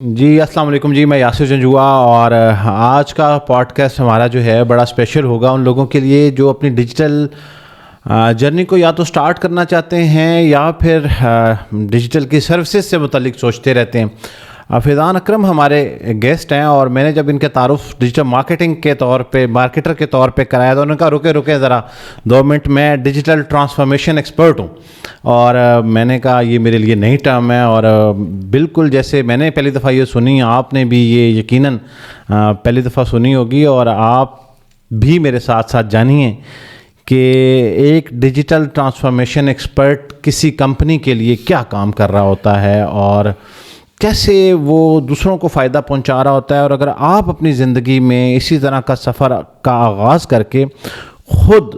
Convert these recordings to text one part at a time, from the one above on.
جی السلام علیکم جی، میں یاسر جنجوا اور آج کا پوڈ کاسٹ ہمارا جو ہے بڑا اسپیشل ہوگا ان لوگوں کے لیے جو اپنی ڈیجیٹل جرنی کو یا تو سٹارٹ کرنا چاہتے ہیں یا پھر ڈیجیٹل کی سروسز سے متعلق سوچتے رہتے ہیں۔ فیضان اکرم ہمارے گیسٹ ہیں اور میں نے جب ان کے تعارف ڈیجیٹل مارکیٹنگ کے طور پہ مارکیٹر کے طور پہ کرایا تو انہوں نے کہا رکے ذرا 2 منٹ، میں ڈیجیٹل ٹرانسفارمیشن ایکسپرٹ ہوں۔ اور میں نے کہا یہ میرے لیے نئی ٹرم ہے اور بالکل جیسے میں نے پہلی دفعہ یہ سنی، آپ نے بھی یہ یقیناً پہلی دفعہ سنی ہوگی اور آپ بھی میرے ساتھ ساتھ جانیے کہ ایک ڈیجیٹل ٹرانسفارمیشن ایکسپرٹ کسی کمپنی کے لیے کیا کام کر رہا ہوتا ہے اور کیسے وہ دوسروں کو فائدہ پہنچا رہا ہوتا ہے۔ اور اگر آپ اپنی زندگی میں اسی طرح کا سفر کا آغاز کر کے خود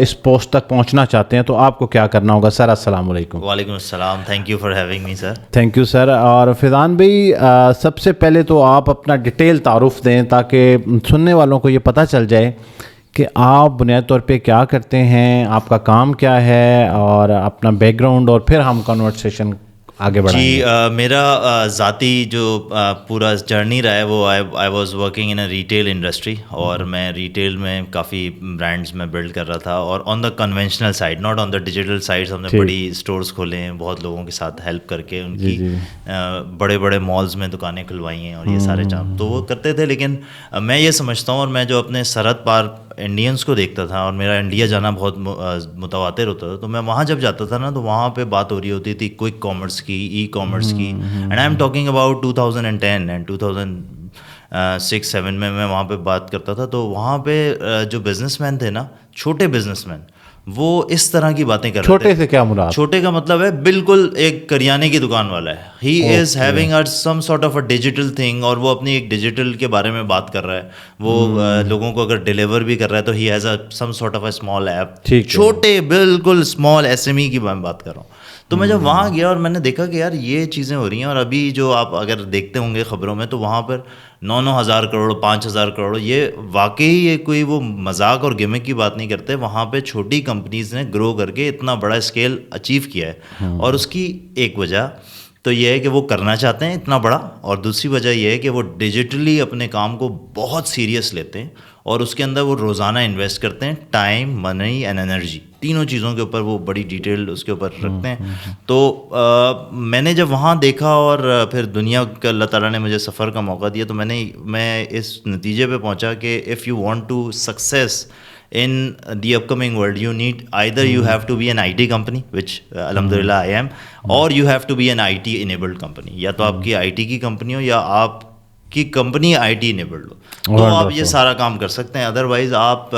اس پوسٹ تک پہنچنا چاہتے ہیں تو آپ کو کیا کرنا ہوگا؟ سر السلام علیکم۔ وعلیکم السلام، thank you for having me sir. Thank you sir. اور فیضان بھائی سب سے پہلے تو آپ اپنا ڈیٹیل تعارف دیں تاکہ سننے والوں کو یہ پتہ چل جائے کہ آپ بنیادی طور پہ کیا کرتے ہیں، آپ کا کام کیا ہے اور اپنا بیک گراؤنڈ، اور پھر ہم کنورسیشن آگے بڑھائیں گے۔ جی میرا ذاتی جو پورا جرنی رہا ہے وہ I was working in a retail industry, اور میں ریٹیل میں کافی برانڈس میں بلڈ کر رہا تھا، اور on the conventional side, not on the digital side. ہم نے بڑی اسٹورس کھولے ہیں، بہت لوگوں کے ساتھ ہیلپ کر کے ان کی بڑے بڑے مالز میں دکانیں کھلوائی ہیں اور یہ سارے کام تو وہ کرتے تھے۔ لیکن میں یہ سمجھتا ہوں، اور میں جو اپنے سرحد پار انڈینس کو دیکھتا تھا، اور میرا انڈیا جانا بہت متواتر ہوتا تھا، تو میں وہاں جب جاتا تھا نا تو وہاں پہ بات ہو رہی ہوتی تھی کوئک کامرس کی، ای کامرس کی، and I am talking about 2010 and 2006-7 میں وہاں پہ بات کرتا تھا۔ تو وہاں پہ جو بزنس مین تھے نا، چھوٹے بزنس مین، وہ اس طرح کی باتیں کر رہے تھے۔ چھوٹے سے کیا مراد؟ چھوٹے کا مطلب ہے بالکل ایک کریانے کی دکان والا ہے، he is having some sort of a digital thing, اور وہ اپنی ایک ڈیجیٹل کے بارے میں بات کر رہا ہے۔ وہ لوگوں کو اگر ڈیلیور بھی کر رہا ہے تو he has a some sort of a small app. چھوٹے بالکل اسمال ایس ایم ای کی میں بات کر رہا ہوں۔ تو میں جب وہاں گیا اور میں نے دیکھا کہ یار یہ چیزیں ہو رہی ہیں، اور ابھی جو آپ اگر دیکھتے ہوں گے خبروں میں تو وہاں پر 9 ہزار کروڑ 5 ہزار کروڑ، یہ واقعی یہ کوئی وہ مذاق اور گمک کی بات نہیں کرتے۔ وہاں پہ چھوٹی کمپنیز نے گرو کر کے اتنا بڑا اسکیل اچیو کیا ہے، اور اس کی ایک وجہ تو یہ ہے کہ وہ کرنا چاہتے ہیں اتنا بڑا، اور دوسری وجہ یہ ہے کہ وہ ڈیجیٹلی اپنے کام کو بہت سیریس لیتے ہیں، اور اس کے اندر وہ روزانہ انویسٹ کرتے ہیں، ٹائم، منی اینڈ انرجی، تینوں چیزوں کے اوپر وہ بڑی ڈیٹیل اس کے اوپر رکھتے ہیں۔ تو میں نے جب وہاں دیکھا اور پھر دنیا کا اللہ تعالیٰ نے مجھے سفر کا موقع دیا، تو میں اس نتیجے پہ پہنچا کہ if you want to success in the upcoming world, you need either you have to be an IT company, which alhamdulillah I am, or you have to be an IT enabled company. یا تو آپ کی IT کی company ہو یا آپ کی company IT enabled ہو، تو آپ یہ سارا کام کر سکتے ہیں۔ ادروائز آپ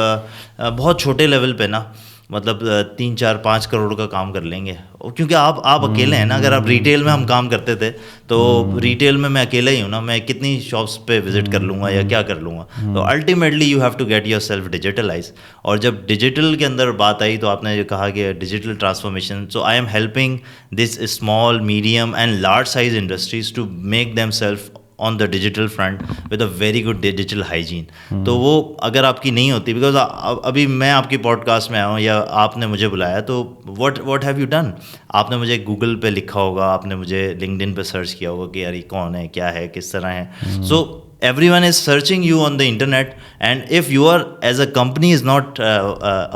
بہت چھوٹے لیول پہ نا، مطلب 3 4 5 کروڑ کا کام کر لیں گے، کیونکہ آپ اکیلے ہیں نا۔ اگر آپ ریٹیل میں ہم کام کرتے تھے تو ریٹیل میں اکیلا ہی ہوں نا، میں کتنی شاپس پہ وزٹ کر لوں گا یا کیا کر لوں گا۔ تو ultimately you have to get yourself digitalise. اور جب ڈیجیٹل کے اندر بات آئی تو آپ نے جو کہا کہ digital transformation, so I am helping this small medium and large size industries to make themselves on the digital front with a very good digital hygiene۔ تو وہ اگر آپ کی نہیں ہوتی، بیکاز ابھی میں آپ کی پوڈ کاسٹ میں آیا ہوں یا آپ نے مجھے بلایا، تو what have you done؟ آپ نے مجھے گوگل پہ لکھا ہوگا، آپ نے مجھے لنکڈ ان پہ سرچ کیا ہوگا کہ یار یہ کون ہے، کیا ہے، کس طرح ہے۔ سو everyone is searching you on the internet, and if you are as a company is not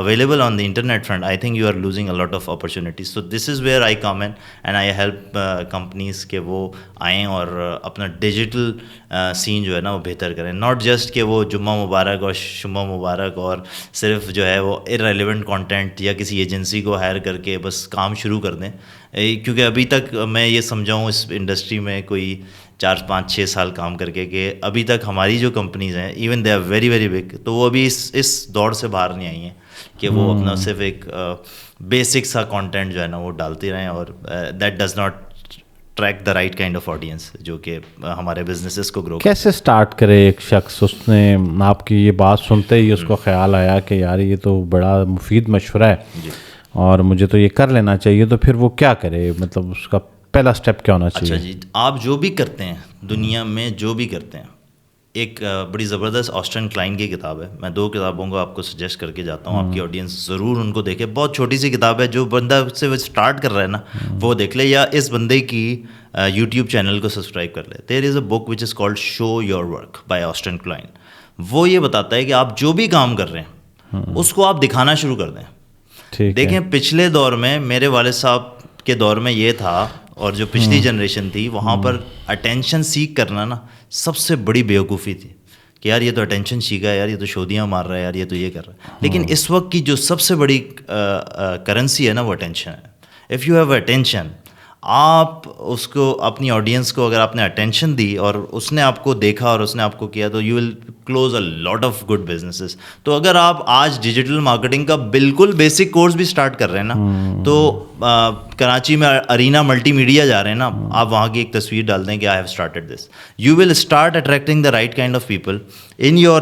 available on the internet front, I think you are losing a lot of opportunities. So this is where I come in and I help companies کہ وہ آئیں اور اپنا digital سین جو ہے نا وہ بہتر کریں، ناٹ جسٹ کہ وہ جمعہ مبارک اور شمعہ مبارک اور صرف جو ہے وہ irrelevant content یا کسی ایجنسی کو ہائر کر کے بس کام شروع کر دیں۔ کیونکہ ابھی تک میں یہ سمجھا ہوں اس انڈسٹری میں کوئی 4 5 6 سال کام کر کے کہ ابھی تک ہماری جو کمپنیز ہیں، even they are very very big, تو وہ ابھی اس دور سے باہر نہیں آئی ہیں کہ وہ اپنا صرف ایک بیسک سا کانٹینٹ جو ہے نا وہ ڈالتے رہیں، اور that does not track the right kind of audience جو کہ ہمارے بزنسز کو گرو۔ کیسے اسٹارٹ کرے ایک شخص؟ اس نے آپ کی یہ بات سنتے ہی اس کو خیال آیا کہ یار یہ تو بڑا مفید مشورہ ہے اور مجھے تو یہ کر لینا چاہیے، تو پھر وہ کیا کرے؟ مطلب اس کا پہلا سٹیپ کیا ہونا چاہیے؟ اچھا جی، آپ جو بھی کرتے ہیں دنیا میں، جو بھی کرتے ہیں، ایک بڑی زبردست آسٹن کلائن کی کتاب ہے. میں 2 کتابوں کو آپ کو سجیسٹ کر کے جاتا ہوں, آپ کی آڈینس ضرور ان کو دیکھے. بہت چھوٹی سی کتاب ہے, جو بندہ سے اسٹارٹ کر رہا ہے نا وہ دیکھ لے, یا اس بندے کی یوٹیوب چینل کو سبسکرائب کر لے. There is a book which is called Show Your Work by Austin Kleon. وہ یہ بتاتا ہے کہ آپ جو بھی کام کر رہے ہیں اس کو آپ دکھانا شروع کر دیں. دیکھیں پچھلے دور میں میرے والد صاحب کے دور میں یہ تھا, اور جو پچھلی جنریشن تھی وہاں پر اٹینشن سیکھ کرنا نا سب سے بڑی بیوقوفی تھی, کہ یار یہ تو اٹینشن سیکھا ہے, یار یہ تو شودیاں مار رہا ہے, یار یہ تو یہ کر رہا ہے. لیکن اس وقت کی جو سب سے بڑی کرنسی ہے نا وہ اٹینشن ہے. اف یو ہیو اٹینشن, آپ اس کو اپنی آڈینس کو اگر آپ نے اٹینشن دی اور اس نے آپ کو دیکھا اور اس نے آپ کو کیا, تو you will close a lot of good businesses. تو اگر آپ آج ڈیجیٹل مارکیٹنگ کا بالکل بیسک کورس بھی اسٹارٹ کر رہے ہیں نا, تو کراچی میں ارینا ملٹی میڈیا جا رہے ہیں نا, آپ وہاں کی ایک تصویر ڈال دیں کہ I have started this, you will start attracting the right kind of people in your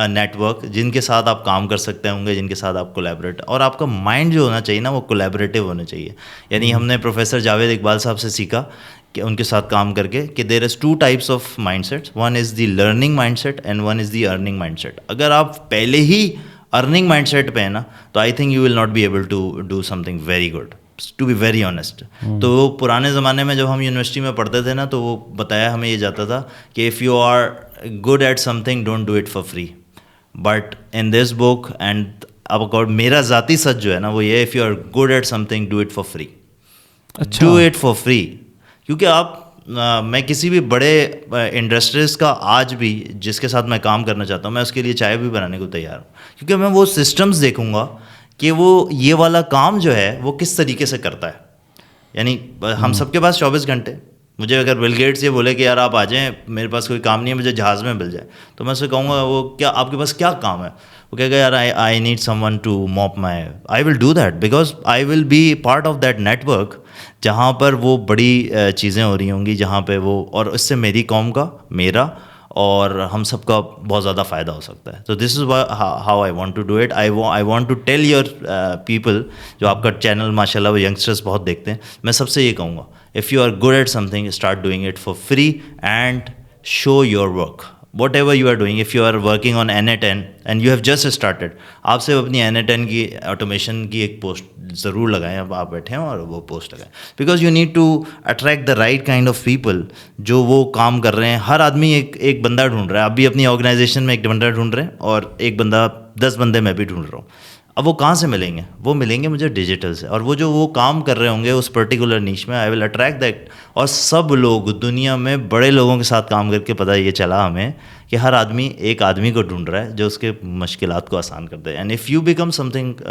network, جن کے ساتھ آپ کام کر سکتے ہوں گے, جن کے ساتھ آپ کولیبریٹ, اور آپ کا مائنڈ جو ہونا چاہیے نا وہ کولیبریٹیو ہونا چاہیے. یعنی ہم نے پروفیسر جاوید اقبال صاحب سے سیکھا کہ ان کے ساتھ کام کر کے کہ there is 2 types of mindsets, one is the learning mindset and one is the earning mindset. اگر آپ پہلے ہی ارننگ مائنڈ سیٹ پہ ہیں نا تو I think you will not be able to do something very good, to be very honest. تو پرانے زمانے میں جب ہم یونیورسٹی میں پڑھتے تھے نا تو وہ بتایا ہمیں یہ جاتا تھا کہ if you are good at something don't do it for free, but in this book and اب اکارڈ میرا ذاتی سچ جو ہے نا وہ یہ, if you are good at something do it for free, do it for free. کیونکہ آپ میں کسی بھی بڑے انڈسٹریز کا آج بھی جس کے ساتھ میں کام کرنا چاہتا ہوں, میں اس کے لیے چائے بھی بنانے کو تیار ہوں, کیونکہ میں وہ سسٹمز دیکھوں گا کہ وہ یہ والا کام جو ہے وہ کس طریقے سے کرتا ہے. یعنی ہم سب کے پاس 24 گھنٹے, مجھے اگر بل گیٹس یہ بولے کہ یار آپ آ جائیں, میرے پاس کوئی کام نہیں ہے, مجھے جہاز میں مل جائے, تو میں اسے کہوں گا وہ کیا آپ کے پاس کیا کام ہے. وہ کہے گا یار I need someone to mop my, I will do that because I will be part of that network جہاں پر وہ بڑی چیزیں ہو رہی ہوں گی, جہاں پہ وہ, اور اس سے میری قوم کا, میرا اور ہم سب کا بہت زیادہ فائدہ ہو سکتا ہے. تو this is how I want to do it. I want to tell your people, جو آپ کا چینل ماشاء اللہ وہ ینگسٹرس بہت دیکھتے ہیں, میں سب سے یہ کہوں گا if you are good at something, start doing it for free and show your work. Whatever you are doing, if you are working on N10 and you have just started, آپ سے اپنی N10 کی automation کی ایک post ضرور لگائیں. اب آپ بیٹھے ہیں اور وہ پوسٹ لگائیں, because you need to attract the right kind of people جو وہ کام کر رہے ہیں. ہر آدمی ایک بندہ ڈھونڈ رہا ہے. آپ بھی اپنی آرگنائزیشن میں ایک بندہ ڈھونڈ رہے ہیں, اور ایک بندہ 10 بندے میں بھی ڈھونڈ رہا ہوں. اب وہ کہاں سے ملیں گے؟ وہ ملیں گے مجھے ڈیجیٹل سے, اور وہ جو وہ کام کر رہے ہوں گے اس پرٹیکولر نیش میں, آئی ول اٹریکٹ دیٹ. اور سب لوگ دنیا میں بڑے لوگوں کے ساتھ کام کر کے پتہ یہ چلا ہمیں کہ ہر آدمی ایک آدمی کو ڈھونڈ رہا ہے جو اس کے مشکلات کو آسان کر دے. And if you become something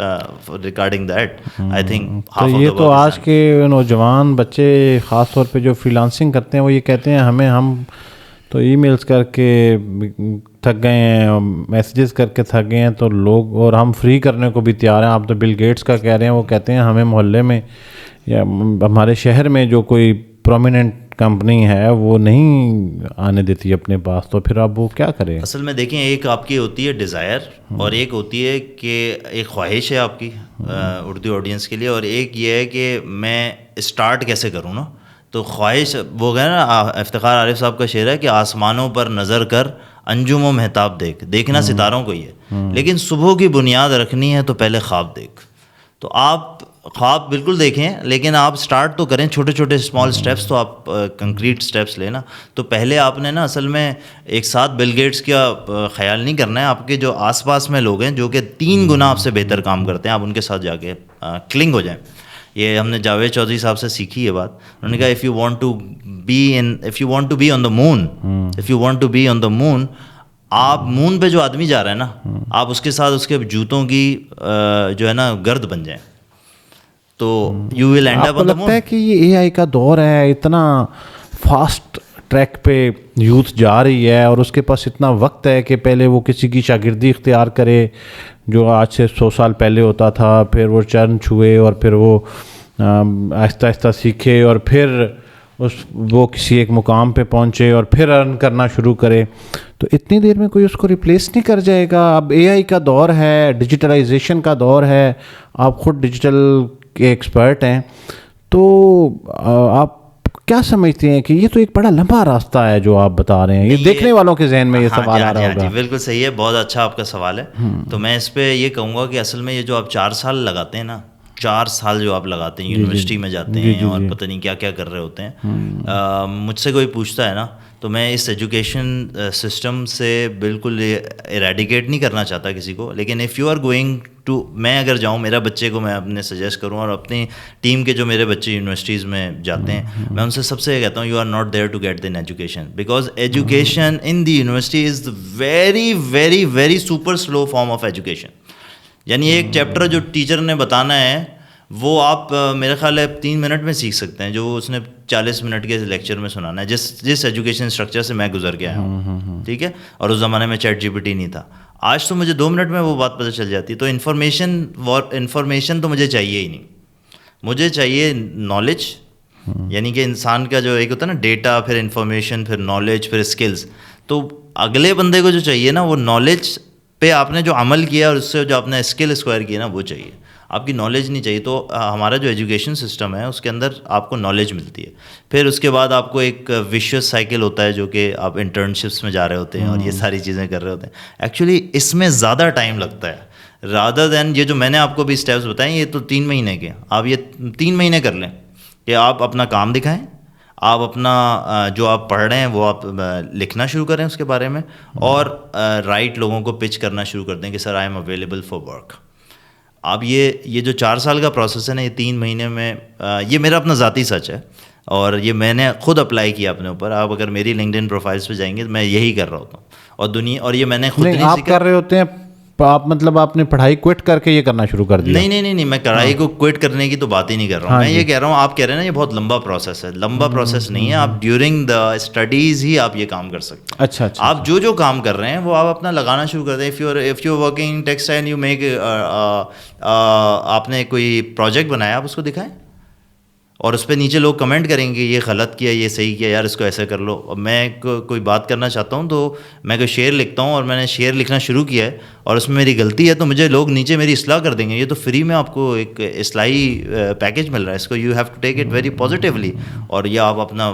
regarding that, I think یہ تو آج کے نوجوان بچے خاص طور پہ جو فری لانسنگ کرتے ہیں وہ یہ کہتے ہیں ہم تو ای میلز کر کے تھک گئے ہیں, میسیجز کر کے تھک گئے ہیں, تو لوگ, اور ہم فری کرنے کو بھی تیار ہیں. آپ تو بل گیٹس کا کہہ رہے ہیں, وہ کہتے ہیں ہمیں محلے میں یا ہمارے شہر میں جو کوئی پرومیننٹ کمپنی ہے وہ نہیں آنے دیتی اپنے پاس, تو پھر آپ وہ کیا کریں؟ اصل میں دیکھیں, ایک آپ کی ہوتی ہے ڈیزائر, اور ایک ہوتی ہے کہ ایک خواہش ہے آپ کی اردو آڈینس کے لیے, اور ایک یہ ہے کہ میں اسٹارٹ کیسے کروں نا. تو خواہش وہ گئے نا, افتخار عارف صاحب کا شعر ہے کہ آسمانوں پر نظر کر انجم و مہتاب دیکھ, دیکھنا ستاروں کو ہی ہے, لیکن صبح کی بنیاد رکھنی ہے تو پہلے خواب دیکھ. تو آپ خواب بالکل دیکھیں, لیکن آپ سٹارٹ تو کریں چھوٹے چھوٹے اسمال اسٹیپس, تو آپ کنکریٹ اسٹیپس لینا. تو پہلے آپ نے نا اصل میں ایک ساتھ بل گیٹس کا خیال نہیں کرنا ہے. آپ کے جو آس پاس میں لوگ ہیں جو کہ 3 گنا آپ سے بہتر کام کرتے ہیں, آپ ان کے ساتھ جا کے کلنگ ہو جائیں. یہ ہم نے جاوید چودھری صاحب سے سیکھی یہ بات. انہوں نے کہا if you want to be on the moon, آپ مون پہ جو آدمی جا رہا ہے نا, آپ اس کے ساتھ اس کے جوتوں کی جو ہے نا گرد بن جائیں, تو you will end up on the moon. آپ کو لگتا ہے کہ یہ اے آئی کا دور ہے, اتنا فاسٹ ٹریک پہ یوتھ جا رہی ہے, اور اس کے پاس اتنا وقت ہے کہ پہلے وہ کسی کی شاگردی اختیار کرے جو آج سے 100 سال پہلے ہوتا تھا, پھر وہ چرن چھوئے اور پھر وہ آہستہ آہستہ سیکھے, اور پھر وہ کسی ایک مقام پہ پہنچے اور پھر ارن کرنا شروع کرے. تو اتنی دیر میں کوئی اس کو ریپلیس نہیں کر جائے گا. اب اے آئی کا دور ہے, ڈیجیٹلائزیشن کا دور ہے, آپ خود ڈیجیٹل کے ایکسپرٹ ہیں, تو آپ کیا سمجھتے ہیں کہ یہ تو ایک بڑا لمبا راستہ ہے جو آپ بتا رہے ہیں, یہ دیکھنے والوں کے ذہن میں یہ سوال آ رہا ہوگا. جی بالکل صحیح ہے, بہت اچھا آپ کا سوال ہے. تو میں اس پہ یہ کہوں گا کہ اصل میں یہ جو آپ 4 سال لگاتے ہیں نا, 4 سال جو آپ لگاتے ہیں یونیورسٹی میں جاتے ہیں اور پتہ نہیں کیا کیا کر رہے ہوتے ہیں, مجھ سے کوئی پوچھتا ہے نا تو میں اس ایجوکیشن سسٹم سے بالکل ایریڈیکیٹ نہیں کرنا چاہتا کسی کو, لیکن if you are going to, میں اگر جاؤں, میرا بچے کو میں اپنے سجیسٹ کروں اور اپنی ٹیم کے جو میرے بچے یونیورسٹیز میں جاتے ہیں, میں ان سے سب سے یہ کہتا ہوں you are not there to get then education, because education in the university is very very very super slow form of education. یعنی ایک چیپٹر جو ٹیچر نے بتانا ہے وہ آپ میرے خیال ہے 3 منٹ میں سیکھ سکتے ہیں, جو اس نے 40 منٹ کے لیکچر میں سنانا ہے, جس ایجوکیشن اسٹرکچر سے میں گزر کے آیا ہوں, ٹھیک ہے. اور اس زمانے میں چیٹ جی پی ٹی نہیں تھا. آج تو مجھے 2 منٹ میں وہ بات پتہ چل جاتی. تو انفارمیشن تو مجھے چاہیے ہی نہیں, مجھے چاہیے نالج. یعنی کہ انسان کا جو ایک ہوتا ہے نا ڈیٹا, پھر انفارمیشن, پھر نالج, پھر اسکلز. تو اگلے بندے کو جو چاہیے نا وہ نالج پہ آپ نے جو عمل کیا اور اس سے جو آپ نے اسکل اسکوائر کیا نا وہ چاہیے, آپ کی نالج نہیں چاہیے. تو ہمارا جو ایجوکیشن سسٹم ہے اس کے اندر آپ کو نالج ملتی ہے, پھر اس کے بعد آپ کو ایک وشیس سائیکل ہوتا ہے جو کہ آپ انٹرنشپس میں جا رہے ہوتے ہیں اور یہ ساری چیزیں کر رہے ہوتے ہیں. ایکچولی اس میں زیادہ ٹائم لگتا ہے رادر دین یہ جو میں نے آپ کو بھی اسٹیپس بتائیں, یہ تو 3 مہینے کے, آپ یہ 3 مہینے کر لیں کہ آپ اپنا کام دکھائیں, آپ اپنا جو آپ پڑھ رہے ہیں وہ آپ لکھنا شروع کریں اس کے بارے میں, اور رائٹ لوگوں کو پچ کرنا شروع کر دیں کہ sir I am available for work. آپ یہ جو 4 سال کا پروسیس ہے نا, یہ 3 مہینے میں, یہ میرا اپنا ذاتی سچ ہے اور یہ میں نے خود اپلائی کیا اپنے اوپر. آپ اگر میری لنکڈ ان پروفائلس پہ جائیں گے تو میں یہی کر رہا ہوتا ہوں, اور یہ میں نے خود نہیں آپ کر رہے ہوتے ہیں. آپ مطلب آپ نے پڑھائی کوئٹ کر کے یہ کرنا شروع کر دیا؟ نہیں, میں پڑھائی کو کوئٹ کرنے کی تو بات ہی نہیں کر رہا ہوں. میں یہ کہہ رہا ہوں, آپ کہہ رہے ہیں نا یہ بہت لمبا پروسیس ہے. لمبا پروسیس نہیں ہے, آپ ڈیورنگ دا اسٹڈیز ہی آپ یہ کام کر سکتے ہیں. اچھا, آپ جو کام کر رہے ہیں وہ آپ اپنا لگانا شروع کر دیں. If you working textile, you make, آپ نے کوئی پروجیکٹ بنایا, آپ اس کو دکھائیں اور اس پہ نیچے لوگ کمنٹ کریں گے یہ غلط کیا, یہ صحیح کیا, یار اس کو ایسا کر لو. اب میں کوئی بات کرنا چاہتا ہوں تو میں کوئی شعر لکھتا ہوں اور میں نے شعر لکھنا شروع کیا ہے اور اس میں میری غلطی ہے تو مجھے لوگ نیچے میری اصلاح کر دیں گے. یہ تو فری میں آپ کو ایک اصلاحی پیکیج مل رہا ہے, اس کو you have to take it very positively, اور یہ آپ اپنا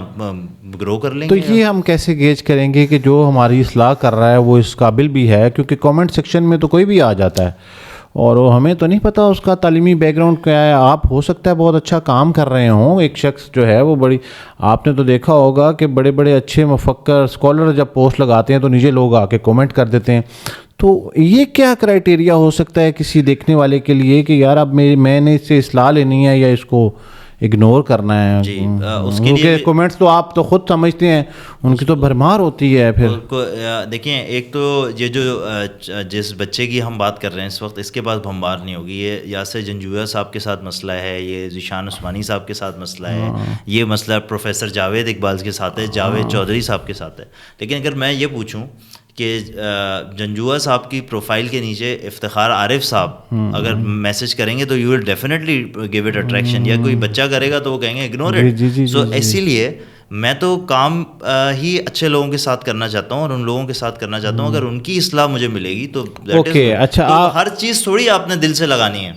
گرو کر لیں گے. تو یہ ہم کیسے گیج کریں گے کہ جو ہماری اصلاح کر رہا ہے وہ اس قابل بھی ہے؟ کیونکہ کامنٹ سیکشن میں تو کوئی بھی آ جاتا ہے اور وہ ہمیں تو نہیں پتہ اس کا تعلیمی بیک گراؤنڈ کیا ہے. آپ ہو سکتا ہے بہت اچھا کام کر رہے ہوں, ایک شخص جو ہے وہ بڑی, آپ نے تو دیکھا ہوگا کہ بڑے بڑے اچھے مفکر اسکالر جب پوسٹ لگاتے ہیں تو نیچے لوگ آ کے کومنٹ کر دیتے ہیں. تو یہ کیا کرائٹیریا ہو سکتا ہے کسی دیکھنے والے کے لیے کہ یار اب میں نے اس سے اصلاح لینی ہے یا اس کو اگنور کرنا ہے؟ جی اس کے لیے کومنٹس تو آپ تو خود سمجھتے ہیں ان کی تو بھرمار ہوتی ہے. پھر دیکھیں, ایک تو یہ جو جس بچے کی ہم بات کر رہے ہیں اس وقت, اس کے بعد بھمبار نہیں ہوگی. یہ یاسر جنجوعہ صاحب کے ساتھ مسئلہ ہے, یہ ذیشان عثمانی صاحب کے ساتھ مسئلہ ہے, یہ مسئلہ پروفیسر جاوید اقبال کے ساتھ ہے, جاوید چودھری صاحب کے ساتھ ہے. لیکن اگر میں یہ پوچھوں کہ جنجوعہ صاحب کی پروفائل کے نیچے افتخار عارف صاحب اگر میسج کریں گے تو you will definitely give it attraction, یا کوئی بچہ کرے گا تو وہ کہیں گے اگنور اٹ. سو اسی لیے میں تو کام ہی اچھے لوگوں کے ساتھ کرنا چاہتا ہوں اور ان لوگوں کے ساتھ کرنا چاہتا ہوں. اگر ان کی اصلاح مجھے ملے گی تو اچھا, ہر چیز تھوڑی آپ نے دل سے لگانی ہے,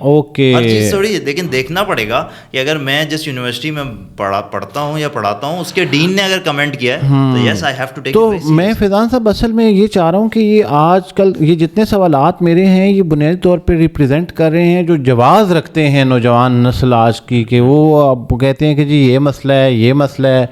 ہر چیز تھوڑی, لیکن دیکھنا پڑے گا کہ اگر میں جس یونیورسٹی میں پڑھتا ہوں یا پڑھاتا ہوں اس کے ڈین نے اگر کمنٹ کیا ہے تو یس آئی ہیو ٹو ٹیک. تو میں فیضان صاحب اصل میں یہ چاہ رہا ہوں کہ یہ آج کل یہ جتنے سوالات میرے ہیں یہ بنیادی طور پہ ریپرزینٹ کر رہے ہیں جو جواز رکھتے ہیں نوجوان نسل آج کی, کہ وہ اب کہتے ہیں کہ جی یہ مسئلہ ہے, یہ مسئلہ ہے.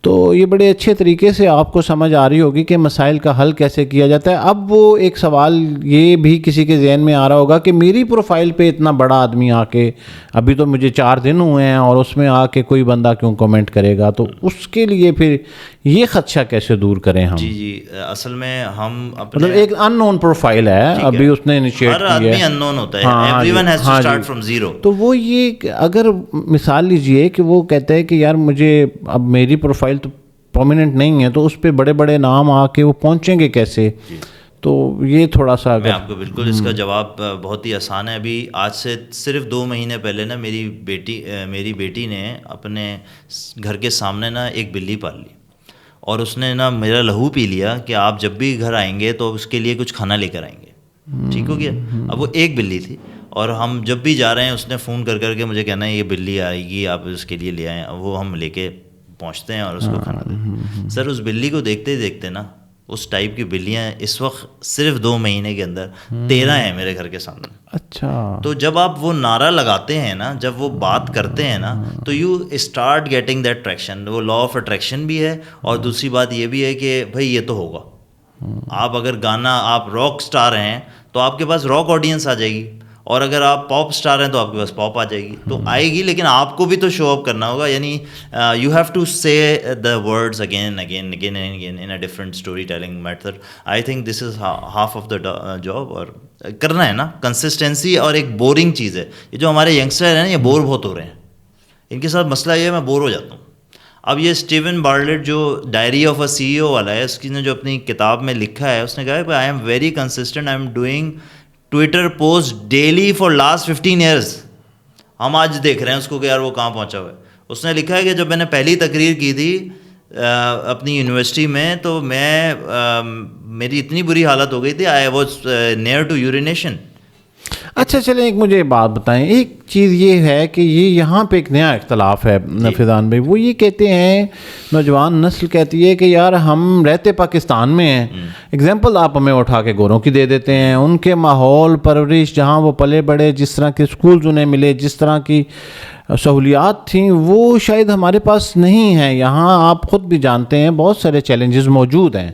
تو یہ بڑے اچھے طریقے سے آپ کو سمجھ آ رہی ہوگی کہ مسائل کا حل کیسے کیا جاتا ہے. اب وہ ایک سوال یہ بھی کسی کے ذہن میں آ رہا ہوگا کہ میری پروفائل پہ اتنا بڑا آدمی آ کے, ابھی تو مجھے 4 دن ہوئے ہیں اور اس میں آ کے کوئی بندہ کیوں کمنٹ کرے گا, تو اس کے لیے پھر یہ خدشہ کیسے دور کریں ہم؟ جی اصل میں ہم مطلب ایک ان نون پروفائل ہے, ابھی اس نے انیشیٹ کیا ہے, ہر آدمی ان نون ہوتا ہے, everyone has to start from zero. تو وہ یہ اگر مثال لیجئے کہ وہ کہتا ہے کہ یار مجھے اب میری پروفائل تو پرومیننٹ نہیں ہے تو اس پہ بڑے بڑے نام آ کے وہ پہنچیں گے کیسے؟ تو یہ تھوڑا سا میں آپ کو بالکل اس کا جواب بہت ہی آسان ہے. ابھی آج سے صرف 2 مہینے پہلے نا میری بیٹی نے اپنے گھر کے سامنے نا ایک بلی پال لی اور اس نے نا میرا لہو پی لیا کہ آپ جب بھی گھر آئیں گے تو اس کے لیے کچھ کھانا لے کر آئیں گے. ٹھیک ہو گیا. اب وہ ایک بلی تھی اور ہم جب بھی جا رہے ہیں اس نے فون کر کے مجھے کہنا ہے یہ بلی آئے گی, آپ اس کے لیے لے آئیں. وہ ہم لے کے پہنچتے ہیں اور اس کو کھانا دیتے ہیں. سر اس بلی کو دیکھتے ہی دیکھتے نا اس ٹائپ کی بلیاں اس وقت صرف 2 مہینے کے اندر 13 ہیں میرے گھر کے سامنے. اچھا. تو جب آپ وہ نعرہ لگاتے ہیں نا, جب وہ بات کرتے ہیں نا, تو you start getting that attraction. وہ لا آف اٹریکشن بھی ہے, اور دوسری بات یہ بھی ہے کہ بھائی یہ تو ہوگا. آپ اگر گانا آپ راک اسٹار ہیں تو آپ کے پاس راک آڈینس آ جائے گی, اور اگر آپ پاپ اسٹار ہیں تو آپ کے پاس پاپ آ جائے گی. تو آئے گی, لیکن آپ کو بھی تو شو اپ کرنا ہوگا. یعنی یو ہیو ٹو سے the words again again again and again in a different story telling method. I think this is half of the job. اور کرنا ہے نا کنسسٹینسی. اور ایک بورنگ چیز ہے یہ جو ہمارے ینگسٹر ہیں نا, یہ بور بہت ہو رہے ہیں. ان کے ساتھ مسئلہ یہ ہے, میں بور ہو جاتا ہوں. اب یہ اسٹیون بارلیٹ جو ڈائری آف اے سی ای او والا ہے, اس کی نے جو اپنی کتاب میں لکھا ہے, اس نے کہا ہے I am very consistent, I am doing Twitter post daily for last 15 years. ہم آج دیکھ رہے ہیں اس کو کہ یار وہ کہاں پہنچا ہوا ہے. اس نے لکھا ہے کہ جب میں نے پہلی تقریر کی تھی اپنی یونیورسٹی میں, تو میری اتنی بری حالت ہو گئی تھی, I was near to urination. اچھا چلیں ایک مجھے بات بتائیں. ایک چیز یہ ہے کہ یہ یہاں پہ ایک نیا اختلاف ہے فیضان بھائی. وہ یہ کہتے ہیں, نوجوان نسل کہتی ہے کہ یار ہم رہتے پاکستان میں ہیں. اگزامپل آپ ہمیں اٹھا کے گوروں کی دے دیتے ہیں. ان کے ماحول پرورش, جہاں وہ پلے بڑے, جس طرح کے اسکولز انہیں ملے, جس طرح کی سہولیات تھیں, وہ شاید ہمارے پاس نہیں ہیں. یہاں آپ خود بھی جانتے ہیں بہت سارے چیلنجز موجود ہیں.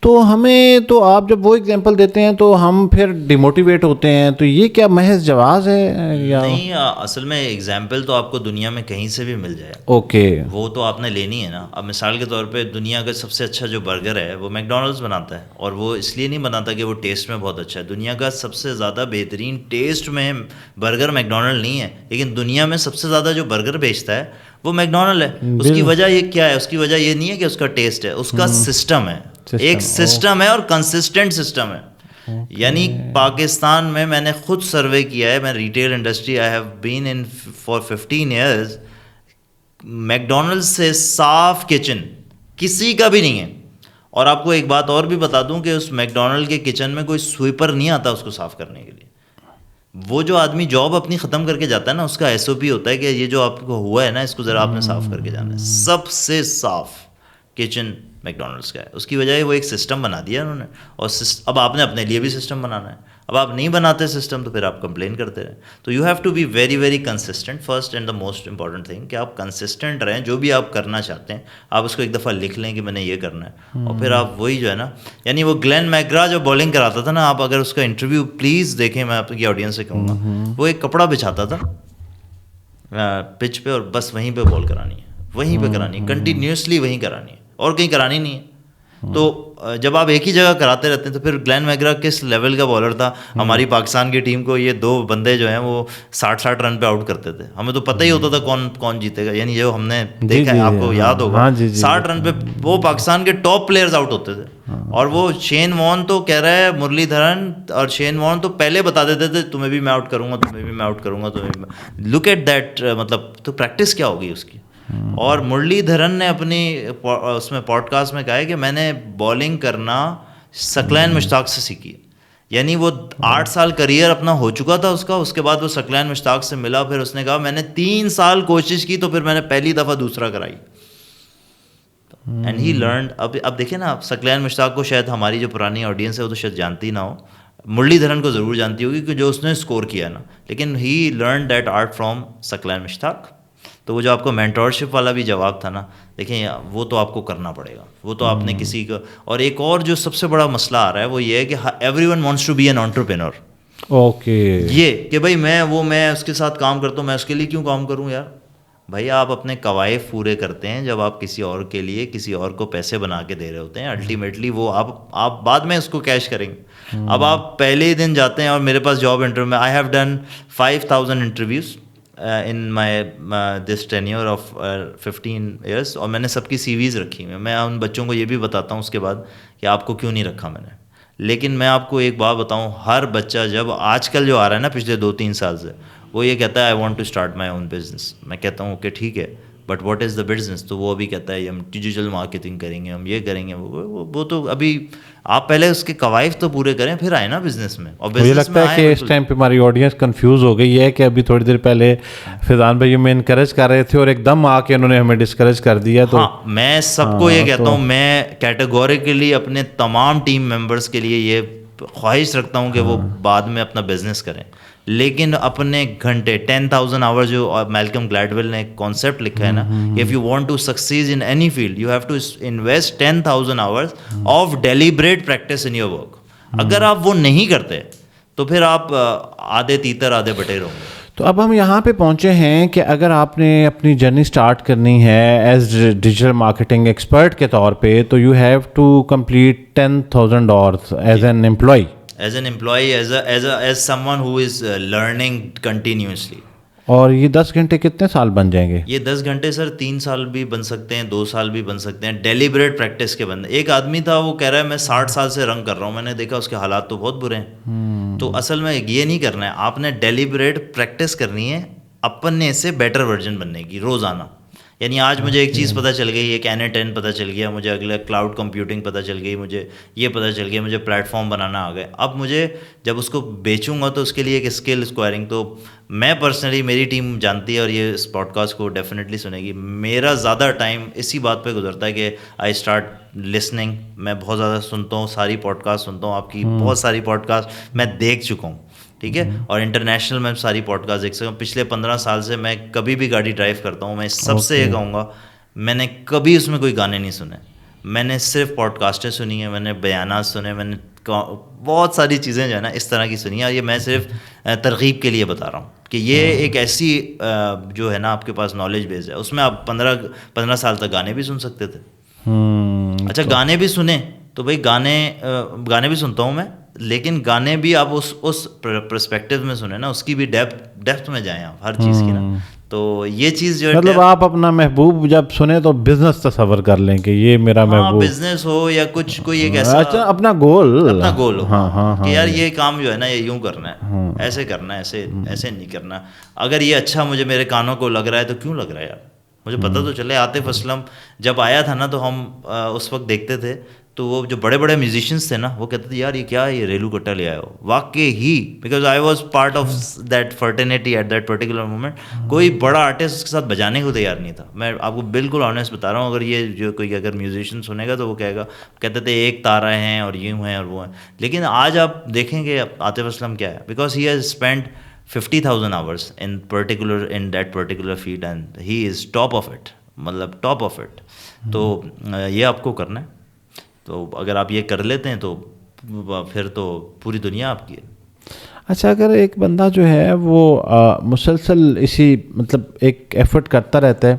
تو ہمیں تو آپ جب وہ اگزامپل دیتے ہیں تو ہم پھر ڈیموٹیویٹ ہوتے ہیں. تو یہ کیا محض جواز ہے یا نہیں؟ اصل میں اگزامپل تو آپ کو دنیا میں کہیں سے بھی مل جائے. اوکے, وہ تو آپ نے لینی ہے نا. اب مثال کے طور پہ دنیا کا سب سے اچھا جو برگر ہے وہ میکڈونلڈس بناتا ہے, اور وہ اس لیے نہیں بناتا کہ وہ ٹیسٹ میں بہت اچھا ہے. دنیا کا سب سے زیادہ بہترین ٹیسٹ میں برگر میکڈونلڈ نہیں ہے, لیکن دنیا میں سب سے زیادہ جو برگر بیچتا ہے وہ میکڈونلڈ ہے. اس کی وجہ یہ کیا ہے؟ اس کی وجہ یہ نہیں ہے کہ اس کا ٹیسٹ ہے, اس کا سسٹم ہے. ایک سسٹم ہے, اور کنسسٹنٹ سسٹم ہے. یعنی پاکستان میں نے خود سروے کیا ہے, میں retail industry I have been in for 15 years. McDonald سے صاف کچن کسی کا بھی نہیں ہے. اور آپ کو ایک بات اور بھی بتا دوں کہ اس میکڈونلڈ کے کچن میں کوئی سویپر نہیں آتا اس کو صاف کرنے کے لیے. وہ جو آدمی جاب اپنی ختم کر کے جاتا ہے نا, اس کا ایس او پی ہوتا ہے کہ یہ جو آپ کو ہوا ہے نا, اس کو ذرا آپ نے صاف کر کے جانا ہے. سب سے صاف کچن میکڈونلڈس کا ہے. اس کی وجہ ہے وہ ایک سسٹم بنا دیا انہوں نے, اور اب آپ نے اپنے لیے بھی سسٹم بنانا ہے. اب آپ نہیں بناتے سسٹم تو پھر آپ کمپلین کرتے رہیں. تو you have to be very very consistent. First and the most important thing کہ آپ کنسسٹنٹ رہیں. جو بھی آپ کرنا چاہتے ہیں آپ اس کو ایک دفعہ لکھ لیں کہ میں نے یہ کرنا ہے, اور پھر آپ وہی جو ہے نا, یعنی وہ گلین میکگرا جو بالنگ کراتا تھا نا, آپ اگر اس کا انٹرویو پلیز دیکھیں, میں آپ کی آڈینس سے کہوں گا, وہ ایک کپڑا بچھاتا تھا پچ پہ, اور بس وہیں پہ بال کرانی ہے, وہیں پہ کرانی ہے, کنٹینیوسلی وہیں کرانی ہے, اور کہیں کرانی نہیں ہے. تو جب آپ ایک ہی جگہ کراتے رہتے ہیں تو پھر گلین میکگرا کس لیول کا بالر تھا. ہماری پاکستان کی ٹیم کو یہ 2 بندے جو ہیں وہ 60 رن پہ آؤٹ کرتے تھے. ہمیں تو پتہ ہی ہوتا تھا کون جیتے گا. یعنی جو ہم نے دیکھا ہے, آپ کو یاد ہوگا, 60 رن پہ وہ پاکستان کے ٹاپ پلیئرز آؤٹ ہوتے تھے. اور وہ شین وارن تو کہہ رہا ہے, مرلی دھرن اور شین وارن تو پہلے بتا دیتے تھے تمہیں بھی میں آؤٹ کروں گا, تمہیں بھی میں آؤٹ کروں گا, تمہیں. لک ایٹ دیٹ, مطلب تو پریکٹس کیا ہوگی اس کی. اور مرلی دھرن نے اپنی اس میں پوڈ کاسٹ میں کہا ہے کہ میں نے بالنگ کرنا ثقلین مشتاق سے سیکھی. یعنی وہ 8 سال کریئر اپنا ہو چکا تھا اس کا, اس کے بعد وہ ثقلین مشتاق سے ملا, پھر اس نے کہا میں نے 3 سال کوشش کی, تو پھر میں نے پہلی دفعہ دوسرا کرائی. And he learned. اب دیکھیں نا, ثقلین مشتاق کو شاید ہماری جو پرانی آڈینس ہے وہ تو شاید جانتی نہ ہو, مرلی دھرن کو ضرور جانتی ہوگی کہ جو اس نے اسکور کیا نا, لیکن ہی لرن دیٹ آرٹ فرام ثقلین مشتاق. تو وہ جو آپ کو مینٹورشپ والا بھی جواب تھا نا, دیکھیں وہ تو آپ کو کرنا پڑے گا, وہ تو آپ نے کسی کا. اور ایک اور جو سب سے بڑا مسئلہ آ رہا ہے وہ یہ ہے کہ everyone wants to be an entrepreneur. Okay, یہ کہ بھائی میں اس کے ساتھ کام کرتا ہوں, میں اس کے لیے کیوں کام کروں یار. بھائی آپ اپنے قوائف پورے کرتے ہیں جب آپ کسی اور کے لیے کسی اور کو پیسے بنا کے دے رہے ہوتے ہیں. الٹیمیٹلی وہ آپ بعد میں اس کو کیش کریں گے. اب آپ پہلے ہی دن جاتے ہیں, اور میرے پاس جاب انٹرویو میں I have done 5000 interviews in my this tenure of 15 years, اور میں نے سب کی سی ویز رکھی ہوئی ہیں. میں ان بچوں کو یہ بھی بتاتا ہوں اس کے بعد کہ آپ کو کیوں نہیں رکھا میں نے. لیکن میں آپ کو ایک بات بتاؤں, ہر بچہ جب آج کل جو آ رہا ہے نا پچھلے 2-3 سال سے, وہ یہ کہتا ہے I want to start my own business. میں کہتا ہوں کہ ٹھیک ہے, but what is the business. تو وہ ابھی کہتا ہے ہم ڈیجیٹل مارکیٹنگ کریں گے, ہم یہ کریں گے, وہ تو ابھی آپ پہلے اس کے قواعد تو پورے کریں پھر آئے نا بزنس میں. اور مجھے لگتا ہے کہ اس ٹائم پہ ہماری آڈینس کنفیوز ہو گئی ہے کہ ابھی تھوڑی دیر پہلے فیضان بھائی ہمیں انکریج کر رہے تھے اور ایک دم آ کے انہوں نے ہمیں ڈسکریج کر دیا. تو ہاں میں سب کو یہ کہتا ہوں, میں کیٹیگوریکلی اپنے تمام ٹیم ممبرس کے لیے یہ خواہش رکھتا ہوں کہ وہ بعد میں اپنا بزنس کریں, لیکن اپنے گھنٹے 10,000 آورز جو میلکم گلیڈویل نے ایک کانسیپٹ لکھا ہے نا, if you want to success in any field you have to invest 10,000 hours of deliberate practice in your work. اگر آپ وہ نہیں کرتے تو پھر آپ آدھے تیتر آدھے بٹیر ہوں گے. تو اب ہم یہاں پہ پہنچے ہیں کہ اگر آپ نے اپنی جرنی سٹارٹ کرنی ہے ایز ڈیجیٹل مارکیٹنگ ایکسپرٹ کے طور پہ, تو you have to complete 10,000 hours as an employee. As an employee, as someone who is learning continuously. اور یہ 10 گھنٹے کتنے سال بن جائیں گے؟ یہ 10 گھنٹے سر 3 سال بھی بن سکتے ہیں, 2 سال بھی بن سکتے ہیں, ڈیلیبریٹ پریکٹس کے بندے. ایک آدمی تھا وہ کہہ رہا ہے میں 60 سال سے رنگ کر رہا ہوں, میں نے دیکھا اس کے حالات تو بہت برے ہیں. تو اصل میں یہ نہیں کرنا ہے, آپ نے ڈیلیبریٹ پریکٹس کرنی ہے اپنے سے بیٹر ورژن بننے کی روزانہ. یعنی آج مجھے ایک چیز پتہ چل گئی, ایک N10 پتہ چل گیا مجھے, اگلے کلاؤڈ کمپیوٹنگ پتہ چل گئی مجھے, یہ پتہ چل گیا مجھے پلیٹ فارم بنانا آ گیا. اب مجھے جب اس کو بیچوں گا تو اس کے لیے ایک اسکل اسکوائرنگ. تو میں پرسنلی, میری ٹیم جانتی ہے اور یہ اس پوڈ کاسٹ کو ڈیفینیٹلی سنے گی, میرا زیادہ ٹائم اسی بات پہ گزرتا ہے کہ آئی اسٹارٹ لسننگ. میں بہت زیادہ سنتا ہوں, ساری پوڈ کاسٹ سنتا ہوں, آپ کی بہت ساری پوڈ کاسٹ میں دیکھ چکا ہوں, ٹھیک ہے, اور انٹرنیشنل میں ساری پوڈ کاسٹ دیکھ سکتا ہوں. پچھلے 15 سال سے میں کبھی بھی گاڑی ڈرائیو کرتا ہوں, میں سب سے یہ کہوں گا میں نے کبھی اس میں کوئی گانے نہیں سنے, میں نے صرف پوڈ کاسٹیں سنی ہیں, میں نے بیانات سنے, میں نے بہت ساری چیزیں جو ہے نا اس طرح کی سنی ہیں. اور یہ میں صرف ترغیب کے لیے بتا رہا ہوں کہ یہ ایک ایسی جو ہے نا آپ کے پاس نالج بیس ہے, اس میں آپ 15 سال تک گانے بھی سن سکتے تھے. اچھا گانے بھی سنیں تو بھائی گانے بھی سنتا ہوں میں, لیکن گانے بھی آپ اس پرسپیکٹیو میں سنیں نا, اس کی بھی ڈیپتھ میں جائیں آپ ہر چیز کی نا. تو یہ چیز جو ہے مطلب آپ اپنا محبوب جب سنیں تو بزنس تصور کر لیں کہ یہ میرا محبوب, بزنس ہو یا کچھ کوئی ایک ایسا اپنا گول ہو کہ یار یہ کام جو ہے نا یہ یوں کرنا ہے, ایسے کرنا ہے, ایسے نہیں کرنا. اگر یہ اچھا مجھے میرے کانوں کو لگ رہا ہے تو کیوں لگ رہا ہے یار, مجھے پتہ تو چلے. عاطف اسلم جب آیا تھا نا تو ہم اس وقت دیکھتے تھے, تو وہ جو بڑے بڑے میوزیشینس تھے نا وہ کہتے تھے یار یہ کیا ہے, یہ ریلو کٹا لے آئے ہو. واقعی ہی because I was part of that fraternity at that particular moment. کوئی بڑا آرٹسٹ اس کے ساتھ بجانے کو تیار نہیں تھا. میں آپ کو بالکل آنیسٹ بتا رہا ہوں, اگر یہ جو کوئی اگر میوزیشین سنے گا تو وہ کہتے تھے ایک تارہ ہیں اور یوں ہیں اور وہ ہیں. لیکن آج آپ دیکھیں گے عاطف اسلم کیا ہے, because he has spend 50,000 hours in that particular field and he is top of it, مطلب ٹاپ آف اٹ. تو یہ آپ کو کرنا ہے. تو اگر آپ یہ کر لیتے ہیں تو پھر تو پوری دنیا آپ کی ہے. اچھا اگر ایک بندہ جو ہے وہ مسلسل اسی مطلب ایک ایفرٹ کرتا رہتا ہے,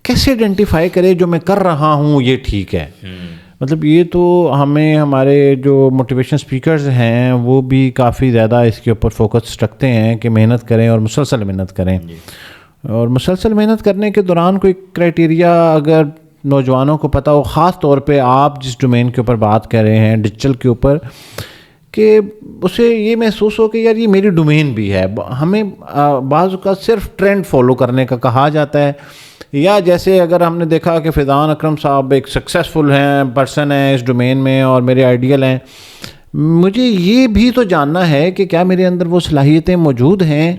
کیسے آئیڈینٹیفائی کرے جو میں کر رہا ہوں یہ ٹھیک ہے؟ مطلب یہ تو ہمیں ہمارے جو موٹیویشن اسپیکرز ہیں وہ بھی کافی زیادہ اس کے اوپر فوکس رکھتے ہیں کہ محنت کریں اور مسلسل محنت کریں. اور مسلسل محنت کرنے کے دوران کوئی کرائٹیریا اگر نوجوانوں کو پتہ ہو, خاص طور پہ آپ جس ڈومین کے اوپر بات کر رہے ہیں ڈیجیٹل کے اوپر, کہ اسے یہ محسوس ہو کہ یار یہ میری ڈومین بھی ہے. ہمیں بعض اوقات صرف ٹرینڈ فالو کرنے کا کہا جاتا ہے, یا جیسے اگر ہم نے دیکھا کہ فیضان اکرم صاحب ایک سکسیزفل ہیں پرسن ہیں اس ڈومین میں اور میرے آئیڈیل ہیں, مجھے یہ بھی تو جاننا ہے کہ کیا میرے اندر وہ صلاحیتیں موجود ہیں.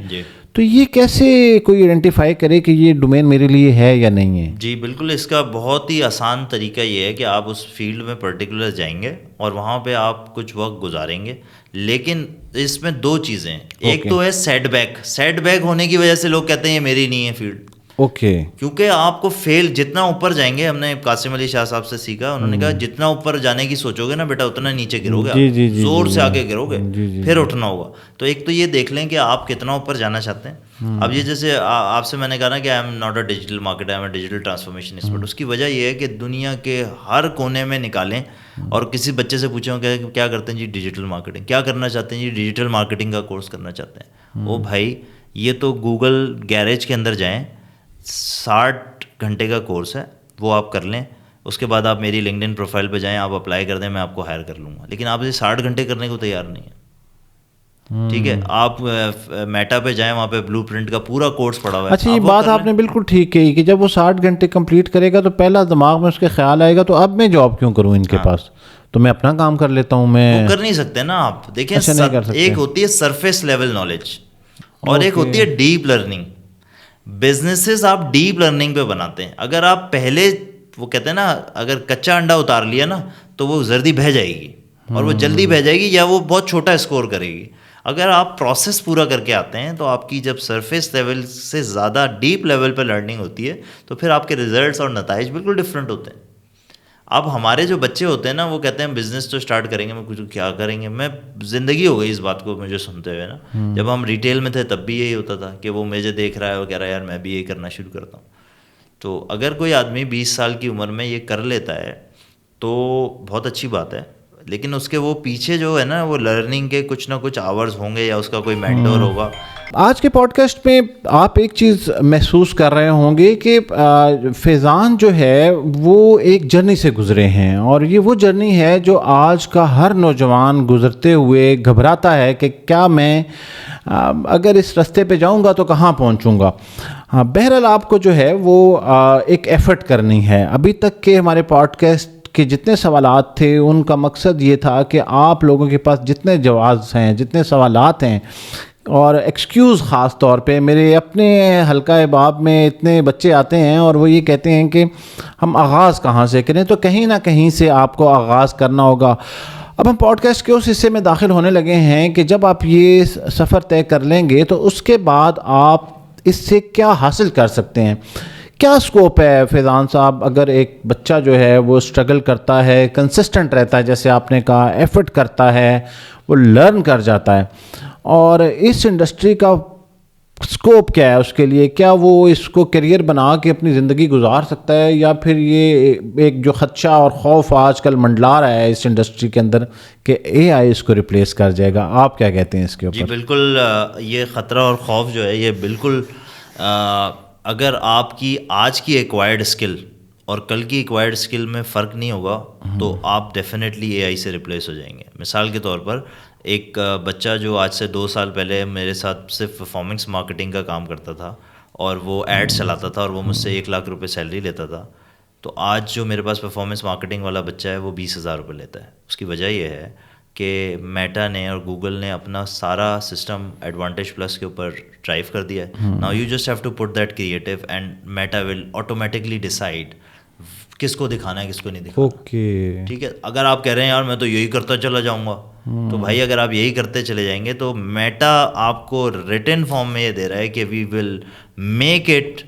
تو یہ کیسے کوئی آئیڈینٹیفائی کرے کہ یہ ڈومین میرے لیے ہے یا نہیں ہے؟ جی بالکل, اس کا بہت ہی آسان طریقہ یہ ہے کہ آپ اس فیلڈ میں پرٹیکولر جائیں گے اور وہاں پہ آپ کچھ وقت گزاریں گے. لیکن اس میں 2 چیزیں ہیں. ایک تو ہے سیٹ بیک ہونے کی وجہ سے لوگ کہتے ہیں یہ میری نہیں ہے فیلڈ. اوکے, کیونکہ آپ کو جتنا اوپر جائیں گے, ہم نے قاسم علی شاہ صاحب سے سیکھا, انہوں نے کہا جتنا اوپر جانے کی سوچو گے نا بیٹا اتنا نیچے گرو گے, زور سے آگے گرو گے, پھر اٹھنا ہوگا. تو ایک تو یہ دیکھ لیں کہ آپ کتنا اوپر جانا چاہتے ہیں. اب یہ جیسے آپ سے میں نے کہا نا کہ I am not a digital marketer, I am a digital transformation expert. اس کی وجہ یہ ہے کہ دنیا کے ہر کونے میں نکالیں اور کسی بچے سے پوچھیں کہ کیا کرتے ہیں جی ڈیجیٹل مارکیٹنگ, کیا کرنا چاہتے ہیں جی ڈیجیٹل مارکیٹنگ کا کورس کرنا چاہتے ہیں. او بھائی یہ تو گوگل گیریج کے اندر جائیں, 60 گھنٹے کا کورس ہے, وہ آپ کر لیں. اس کے بعد آپ میری لنکڈن پروفائل پہ جائیں, آپ اپلائی کر دیں, میں آپ کو ہائر کر لوں گا. لیکن آپ یہ 60 گھنٹے کرنے کو تیار نہیں ہے. ٹھیک ہے, آپ میٹا پہ جائیں, وہاں پہ بلو پرنٹ کا پورا کورس پڑا ہوا ہے. اچھا یہ بات آپ نے بالکل ٹھیک کہی کہ جب وہ 60 گھنٹے کمپلیٹ کرے گا تو پہلا دماغ میں اس کے خیال آئے گا تو اب میں جاب کیوں کروں ان کے پاس, تو میں اپنا کام کر لیتا ہوں. میں وہ کر نہیں سکتے نا آپ. دیکھیں ایک ایک ہوتی ہے سرفیس لیول نالج اور ایک ہوتی ہے ڈیپ لرننگ. بزنسز آپ ڈیپ لرننگ پہ بناتے ہیں. اگر آپ پہلے, وہ کہتے ہیں نا, اگر کچا انڈا اتار لیا نا تو وہ زردی بہہ جائے گی, اور وہ جلدی بہہ جائے گی یا وہ بہت چھوٹا اسکور کرے گی. اگر آپ پروسیس پورا کر کے آتے ہیں تو آپ کی جب سرفیس لیول سے زیادہ ڈیپ لیول پہ لرننگ ہوتی ہے تو پھر آپ کے ریزلٹس اور نتائج بالکل ڈفرینٹ ہوتے ہیں. اب ہمارے جو بچے ہوتے ہیں نا, وہ کہتے ہیں بزنس تو اسٹارٹ کریں گے, میں کچھ کیا کریں گے. میں زندگی ہو گئی اس بات کو مجھے سنتے ہوئے نا. جب ہم ریٹیل میں تھے تب بھی یہی ہوتا تھا کہ وہ مجھے دیکھ رہا ہے, وہ کہہ رہا ہے یار میں بھی یہی کرنا شروع کرتا ہوں. تو اگر کوئی آدمی 20 سال کی عمر میں یہ کر لیتا ہے تو بہت اچھی بات ہے, لیکن اس کے وہ پیچھے جو ہے نا وہ لرننگ کے کچھ نہ کچھ آورز ہوں گے یا اس کا کوئی مینٹور ہوگا. آج کے پوڈ کاسٹ میں آپ ایک چیز محسوس کر رہے ہوں گے کہ فیضان جو ہے وہ ایک جرنی سے گزرے ہیں, اور یہ وہ جرنی ہے جو آج کا ہر نوجوان گزرتے ہوئے گھبراتا ہے کہ کیا میں اگر اس راستے پہ جاؤں گا تو کہاں پہنچوں گا. بہرحال آپ کو جو ہے وہ ایک ایفرٹ کرنی ہے. ابھی تک کے ہمارے پوڈ کاسٹ کہ جتنے سوالات تھے ان کا مقصد یہ تھا کہ آپ لوگوں کے پاس جتنے جواز ہیں, جتنے سوالات ہیں, اور ایکسکیوز خاص طور پہ میرے اپنے حلقہ باب میں اتنے بچے آتے ہیں اور وہ یہ کہتے ہیں کہ ہم آغاز کہاں سے کریں, تو کہیں نہ کہیں سے آپ کو آغاز کرنا ہوگا. اب ہم پوڈ کاسٹ کے اس حصے میں داخل ہونے لگے ہیں کہ جب آپ یہ سفر طے کر لیں گے تو اس کے بعد آپ اس سے کیا حاصل کر سکتے ہیں. کیا سکوپ ہے فیضان صاحب, اگر ایک بچہ جو ہے وہ اسٹرگل کرتا ہے, کنسسٹنٹ رہتا ہے, جیسے آپ نے کہا ایفرٹ کرتا ہے, وہ لرن کر جاتا ہے, اور اس انڈسٹری کا سکوپ کیا ہے اس کے لیے؟ کیا وہ اس کو کیریئر بنا کے اپنی زندگی گزار سکتا ہے, یا پھر یہ ایک جو خدشہ اور خوف آج کل منڈلا رہا ہے اس انڈسٹری کے اندر کہ اے آئی اس کو ریپلیس کر جائے گا, آپ کیا کہتے ہیں اس کے اوپر؟ جی بالکل, یہ خطرہ اور خوف جو ہے یہ بالکل, اگر آپ کی آج کی ایکوائرڈ اسکل اور کل کی ایکوائرڈ اسکل میں فرق نہیں ہوگا تو آپ ڈیفینیٹلی اے آئی سے ریپلیس ہو جائیں گے. مثال کے طور پر ایک بچہ جو آج سے 2 سال پہلے میرے ساتھ صرف پرفارمنس مارکیٹنگ کا کام کرتا تھا اور وہ ایڈ چلاتا تھا اور وہ مجھ سے 1 لاکھ روپے سیلری لیتا تھا, تو آج جو میرے پاس پرفارمنس مارکیٹنگ والا بچہ ہے وہ 20,000 روپے لیتا ہے. اس کی وجہ یہ ہے کہ میٹا نے اور گوگل نے اپنا سارا سسٹم ایڈوانٹیج پلس کے اوپر ڈرائیو کر دیا ہے. Now you just have to put that creative and Meta will automatically decide کس کو دکھانا ہے کس کو نہیں دکھانا. اوکے ٹھیک ہے, اگر آپ کہہ رہے ہیں یار میں تو یہی کرتا چلا جاؤں گا, تو بھائی اگر آپ یہی کرتے چلے جائیں گے تو میٹا آپ کو ریٹن فارم میں یہ دے رہا ہے کہ we will make it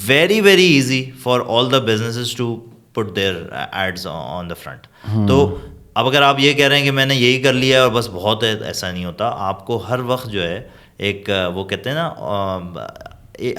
very very easy for all the businesses to put their ads on the front. تو اب اگر آپ یہ کہہ رہے ہیں کہ میں نے یہی کر لیا اور بس بہت ہے, ایسا نہیں ہوتا. آپ کو ہر وقت جو ہے ایک وہ کہتے ہیں نا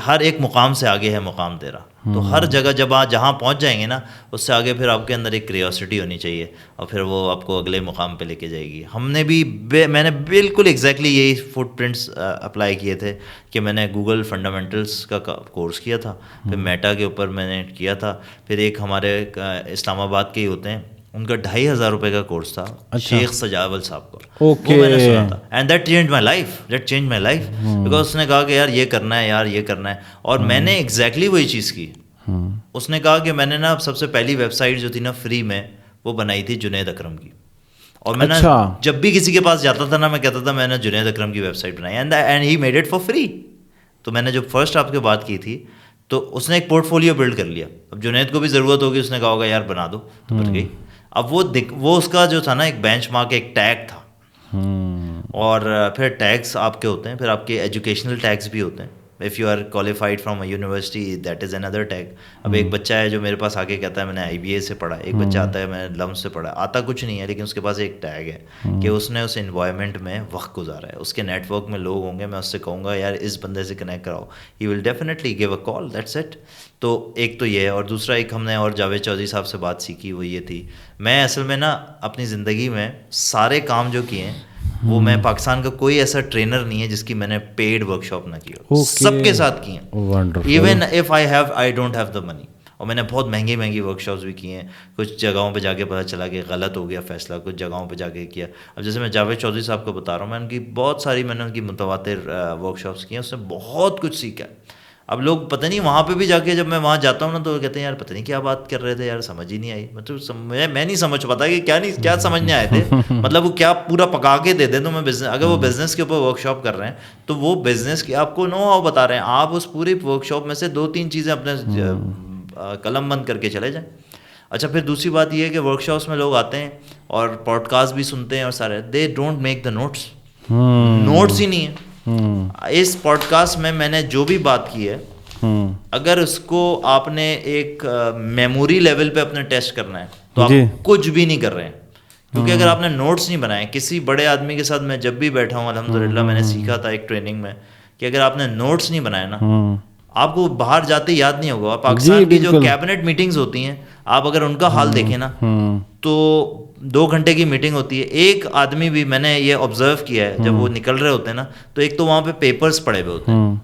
ہر ایک مقام سے آگے ہے مقام تیرا, تو ہر جگہ جب آپ جہاں پہنچ جائیں گے نا اس سے آگے پھر آپ کے اندر ایک کریوسٹی ہونی چاہیے اور پھر وہ آپ کو اگلے مقام پہ لے کے جائے گی. ہم نے بھی میں نے بالکل ایگزیکٹلی یہی فٹ پرنٹس اپلائی کیے تھے کہ میں نے گوگل فنڈامنٹلس کا کورس کیا تھا, پھر میٹا کے اوپر میں نے کیا تھا, پھر ایک ہمارے اسلام آباد کے ہی ہوتے ہیں ان کا 2,500 روپے کا کورس تھا شیخ سجاول صاحب کو, وہ میں نے سنا تھا, and that change my life because اس نے کہا کہ یار یہ کرنا ہے, یار یہ کرنا ہے, اور میں نے ایگزیکٹلی وہی چیز کی. اس نے کہا کہ میں نے نا سب سے پہلی ویب سائٹ جو تھی نا فری میں وہ بنائی تھی جنید اکرم کی, اور میں نے جب بھی کسی کے پاس جاتا تھا نا میں کہتا تھا میں نے جنید اکرم کی ویب سائٹ بنائی and he made it for free. تو میں نے جب فرسٹ آپ کے بات کی تھی تو اس نے ایک پورٹ فولیو بلڈ کر لیا. اب جنید کو بھی ضرورت ہوگی, اس نے کہا ہوگا یار بنا دو, تو بن گئی. اب وہ اس کا جو تھا نا ایک بینچ مارک ایک ٹیگ تھا, اور پھر ٹیگس آپ کے ہوتے ہیں, پھر آپ کے ایجوکیشنل ٹیگس بھی ہوتے ہیں. If you are qualified from a university that is اندر ٹیگ. اب ایک بچہ ہے جو میرے پاس آ کے کہتا ہے میں نے IBA سے پڑھا, ایک بچہ آتا ہے میں نے لمس سے پڑھا, آتا کچھ نہیں ہے لیکن اس کے پاس ایک ٹیگ ہے کہ اس نے اس انوائرمنٹ میں وقت گزارا ہے, اس کے نیٹ ورک میں لوگ ہوں گے, میں اس سے کہوں گا یار اس بندے سے کنیکٹ کراؤ, he will definitely give a call, that's it. تو ایک تو یہ ہے, اور دوسرا ایک ہم نے اور جاوید چودھری صاحب سے بات سیکھی وہ یہ تھی, میں اصل میں نا اپنی زندگی میں سارے کام جو کیے ہیں وہ میں پاکستان کا کوئی ایسا ٹرینر نہیں ہے جس کی میں نے پیڈ ورک شاپ نہ کی ہو, سب کے ساتھ کی ہیں, even if I don't have the money. اور میں نے بہت مہنگی ورکشاپس بھی کی ہیں. کچھ جگہوں پہ جا کے پتہ چلا کہ غلط ہو گیا فیصلہ, کچھ جگہوں پہ جا کے کیا. اب جیسے میں جاوید چودھری صاحب کو بتا رہا ہوں, میں ان کی بہت ساری میں نے ان کی متواتر ورکشاپس کی ہیں, اس سے بہت کچھ سیکھا. اب لوگ پتہ نہیں وہاں پہ بھی جا کے جب میں وہاں جاتا ہوں نا تو کہتے ہیں یار پتہ نہیں کیا بات کر رہے تھے یار, سمجھ ہی نہیں آئی. مطلب میں نہیں سمجھ پاتا کہ کیا سمجھنے آئے تھے. مطلب وہ کیا پورا پکا کے دے دیں تو میں بزنس, اگر وہ بزنس کے اوپر ورک شاپ کر رہے ہیں تو وہ بزنس کی آپ کو نو ہاؤ بتا رہے ہیں, آپ اس پوری ورک شاپ میں سے 2-3 چیزیں اپنے قلم بند کر کے چلے جائیں. اچھا پھر دوسری بات یہ ہے کہ ورک شاپس میں لوگ آتے ہیں اور پوڈ کاسٹ بھی سنتے ہیں اور سارے, they don't make the notes ہی نہیں ہے. اس پوڈ کاسٹ میں نے جو بھی بات کی ہے, اگر اس کو آپ نے ایک میموری لیول پہ اپنے ٹیسٹ کرنا ہے تو آپ کچھ بھی نہیں کر رہے ہیں, کیونکہ اگر آپ نے نوٹس نہیں بنائے. کسی بڑے آدمی کے ساتھ میں جب بھی بیٹھا ہوں الحمدللہ میں نے سیکھا تھا ایک ٹریننگ میں کہ اگر آپ نے نوٹس نہیں بنائے نا, آپ کو باہر جاتے یاد نہیں ہوگا. پاکستان کی جو کیبنٹ میٹنگز ہوتی ہیں آپ اگر ان کا حال دیکھیں نا تو 2 گھنٹے کی میٹنگ ہوتی ہے. ایک آدمی بھی میں نے یہ آبزرو کیا ہے جب وہ نکل رہے ہوتے ہیں نا تو ایک تو وہاں پہ پیپرز پڑے ہوئے ہوتے ہیں,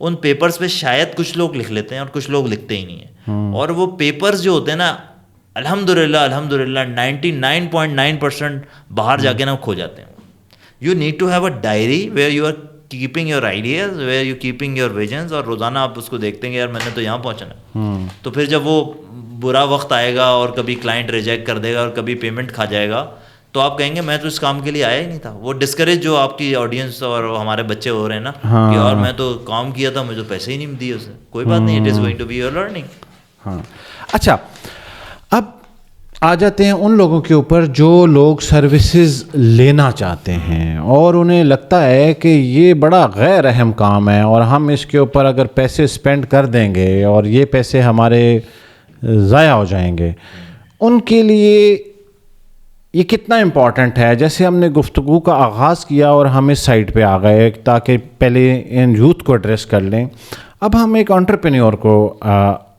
ان پیپرز پہ شاید کچھ لوگ لکھ لیتے ہیں اور کچھ لوگ لکھتے ہی نہیں ہیں. اور وہ پیپرز جو ہوتے ہیں نا الحمدللہ 99.9% باہر جا کے نا کھو جاتے ہیں. You need to have a diary where you are keeping your ideas, where you keeping your visions, اور روزانہ آپ اس کو دیکھتے ہیں کہ یار میں نے تو یہاں پہنچنا ہے. تو پھر جب وہ برا وقت آئے گا اور کبھی کلائنٹ ریجیکٹ کر دے گا اور کبھی پیمنٹ کھا جائے گا تو آپ کہیں گے میں تو اس کام کے لیے آیا ہی نہیں تھا. وہ ڈسکریج جو آپ کی آڈینس اور ہمارے بچے ہو رہے ہیں نا کہ اور میں تو کام کیا تھا مجھے پیسے ہی نہیں دیے اسے. کوئی بات نہیں, it is going to be your learning. ہاں اچھا, اب آ جاتے ہیں ان لوگوں کے اوپر جو لوگ سروسز لینا چاہتے ہیں اور انہیں لگتا ہے کہ یہ بڑا غیر اہم کام ہے اور ہم اس کے اوپر اگر پیسے اسپینڈ کر دیں گے اور یہ پیسے ہمارے ضائع ہو جائیں گے. ان کے لیے یہ کتنا امپورٹنٹ ہے؟ جیسے ہم نے گفتگو کا آغاز کیا اور ہم اس سائٹ پہ آ گئے تاکہ پہلے ان یوتھ کو ایڈریس کر لیں. اب ہم ایک انٹرپرینیور کو,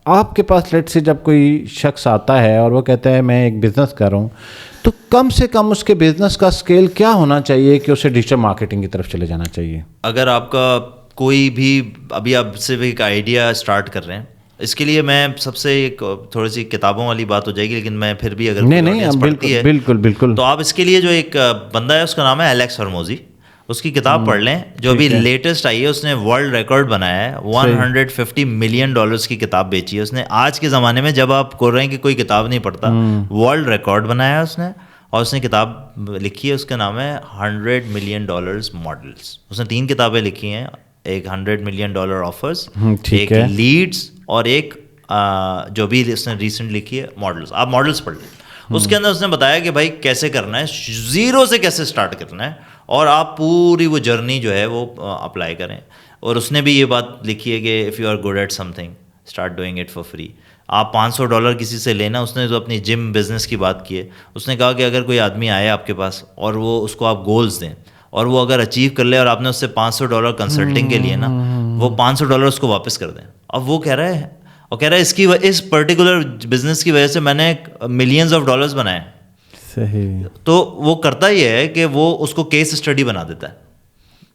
آپ کے پاس لیٹ سے جب کوئی شخص آتا ہے اور وہ کہتا ہے میں ایک بزنس کر رہا ہوں, تو کم سے کم اس کے بزنس کا اسکیل کیا ہونا چاہیے کہ اسے ڈیجیٹل مارکیٹنگ کی طرف چلے جانا چاہیے؟ اگر آپ کا کوئی بھی ابھی آپ صرف ایک آئیڈیا اسٹارٹ کر رہے ہیں, اس کے لیے میں سب سے ایک تھوڑی سی کتابوں والی بات ہو جائے گی لیکن میں پھر بھی اگر پڑھتی ہے بالکل تو آپ اس کے لیے جو ایک بندہ ہے اس کا نام ہے ایلیکس ہرموزی, اس کی کتاب پڑھ لیں جو ابھی لیٹسٹ آئی ہے. اس نے ورلڈ ریکارڈ بنایا ہے, $150 ملین کی کتاب بیچی ہے اس نے. آج کے زمانے میں جب آپ کہہ رہے ہیں کہ کوئی کتاب نہیں پڑھتا, ورلڈ ریکارڈ بنایا ہے اس نے, اور اس نے کتاب لکھی ہے اس کا نام ہے $100 ملین ماڈلس. اس نے 3 کتابیں لکھی ہیں, ایک $100 ملین آفرز, ایک لیڈس, اور ایک جو بھی اس نے ریسنٹ لکھی ہے ماڈلس. آپ ماڈلس پڑھ لیں. اس کے اندر اس نے بتایا کہ بھائی کیسے کرنا ہے, زیرو سے کیسے اسٹارٹ کرنا ہے, اور آپ پوری وہ جرنی جو ہے وہ اپلائی کریں. اور اس نے بھی یہ بات لکھی ہے کہ if you are good at something start doing it for free. آپ $500 کسی سے لینا. اس نے جو اپنی جم بزنس کی بات کی ہے, اس نے کہا کہ اگر کوئی آدمی آئے آپ کے پاس اور وہ اس کو آپ گولز دیں اور وہ اگر اچیو کر لے اور آپ نے اس سے $500 کنسلٹنگ کے لیے نا, وہ $500 اس کو واپس کر دیں. اب وہ کہہ رہا ہے اس پرٹیکولر بزنس کی وجہ سے میں نے ملینز آف ڈالرز بنائے. صحیح. تو وہ کرتا یہ ہے کہ وہ اس کو کیس اسٹڈی بنا دیتا ہے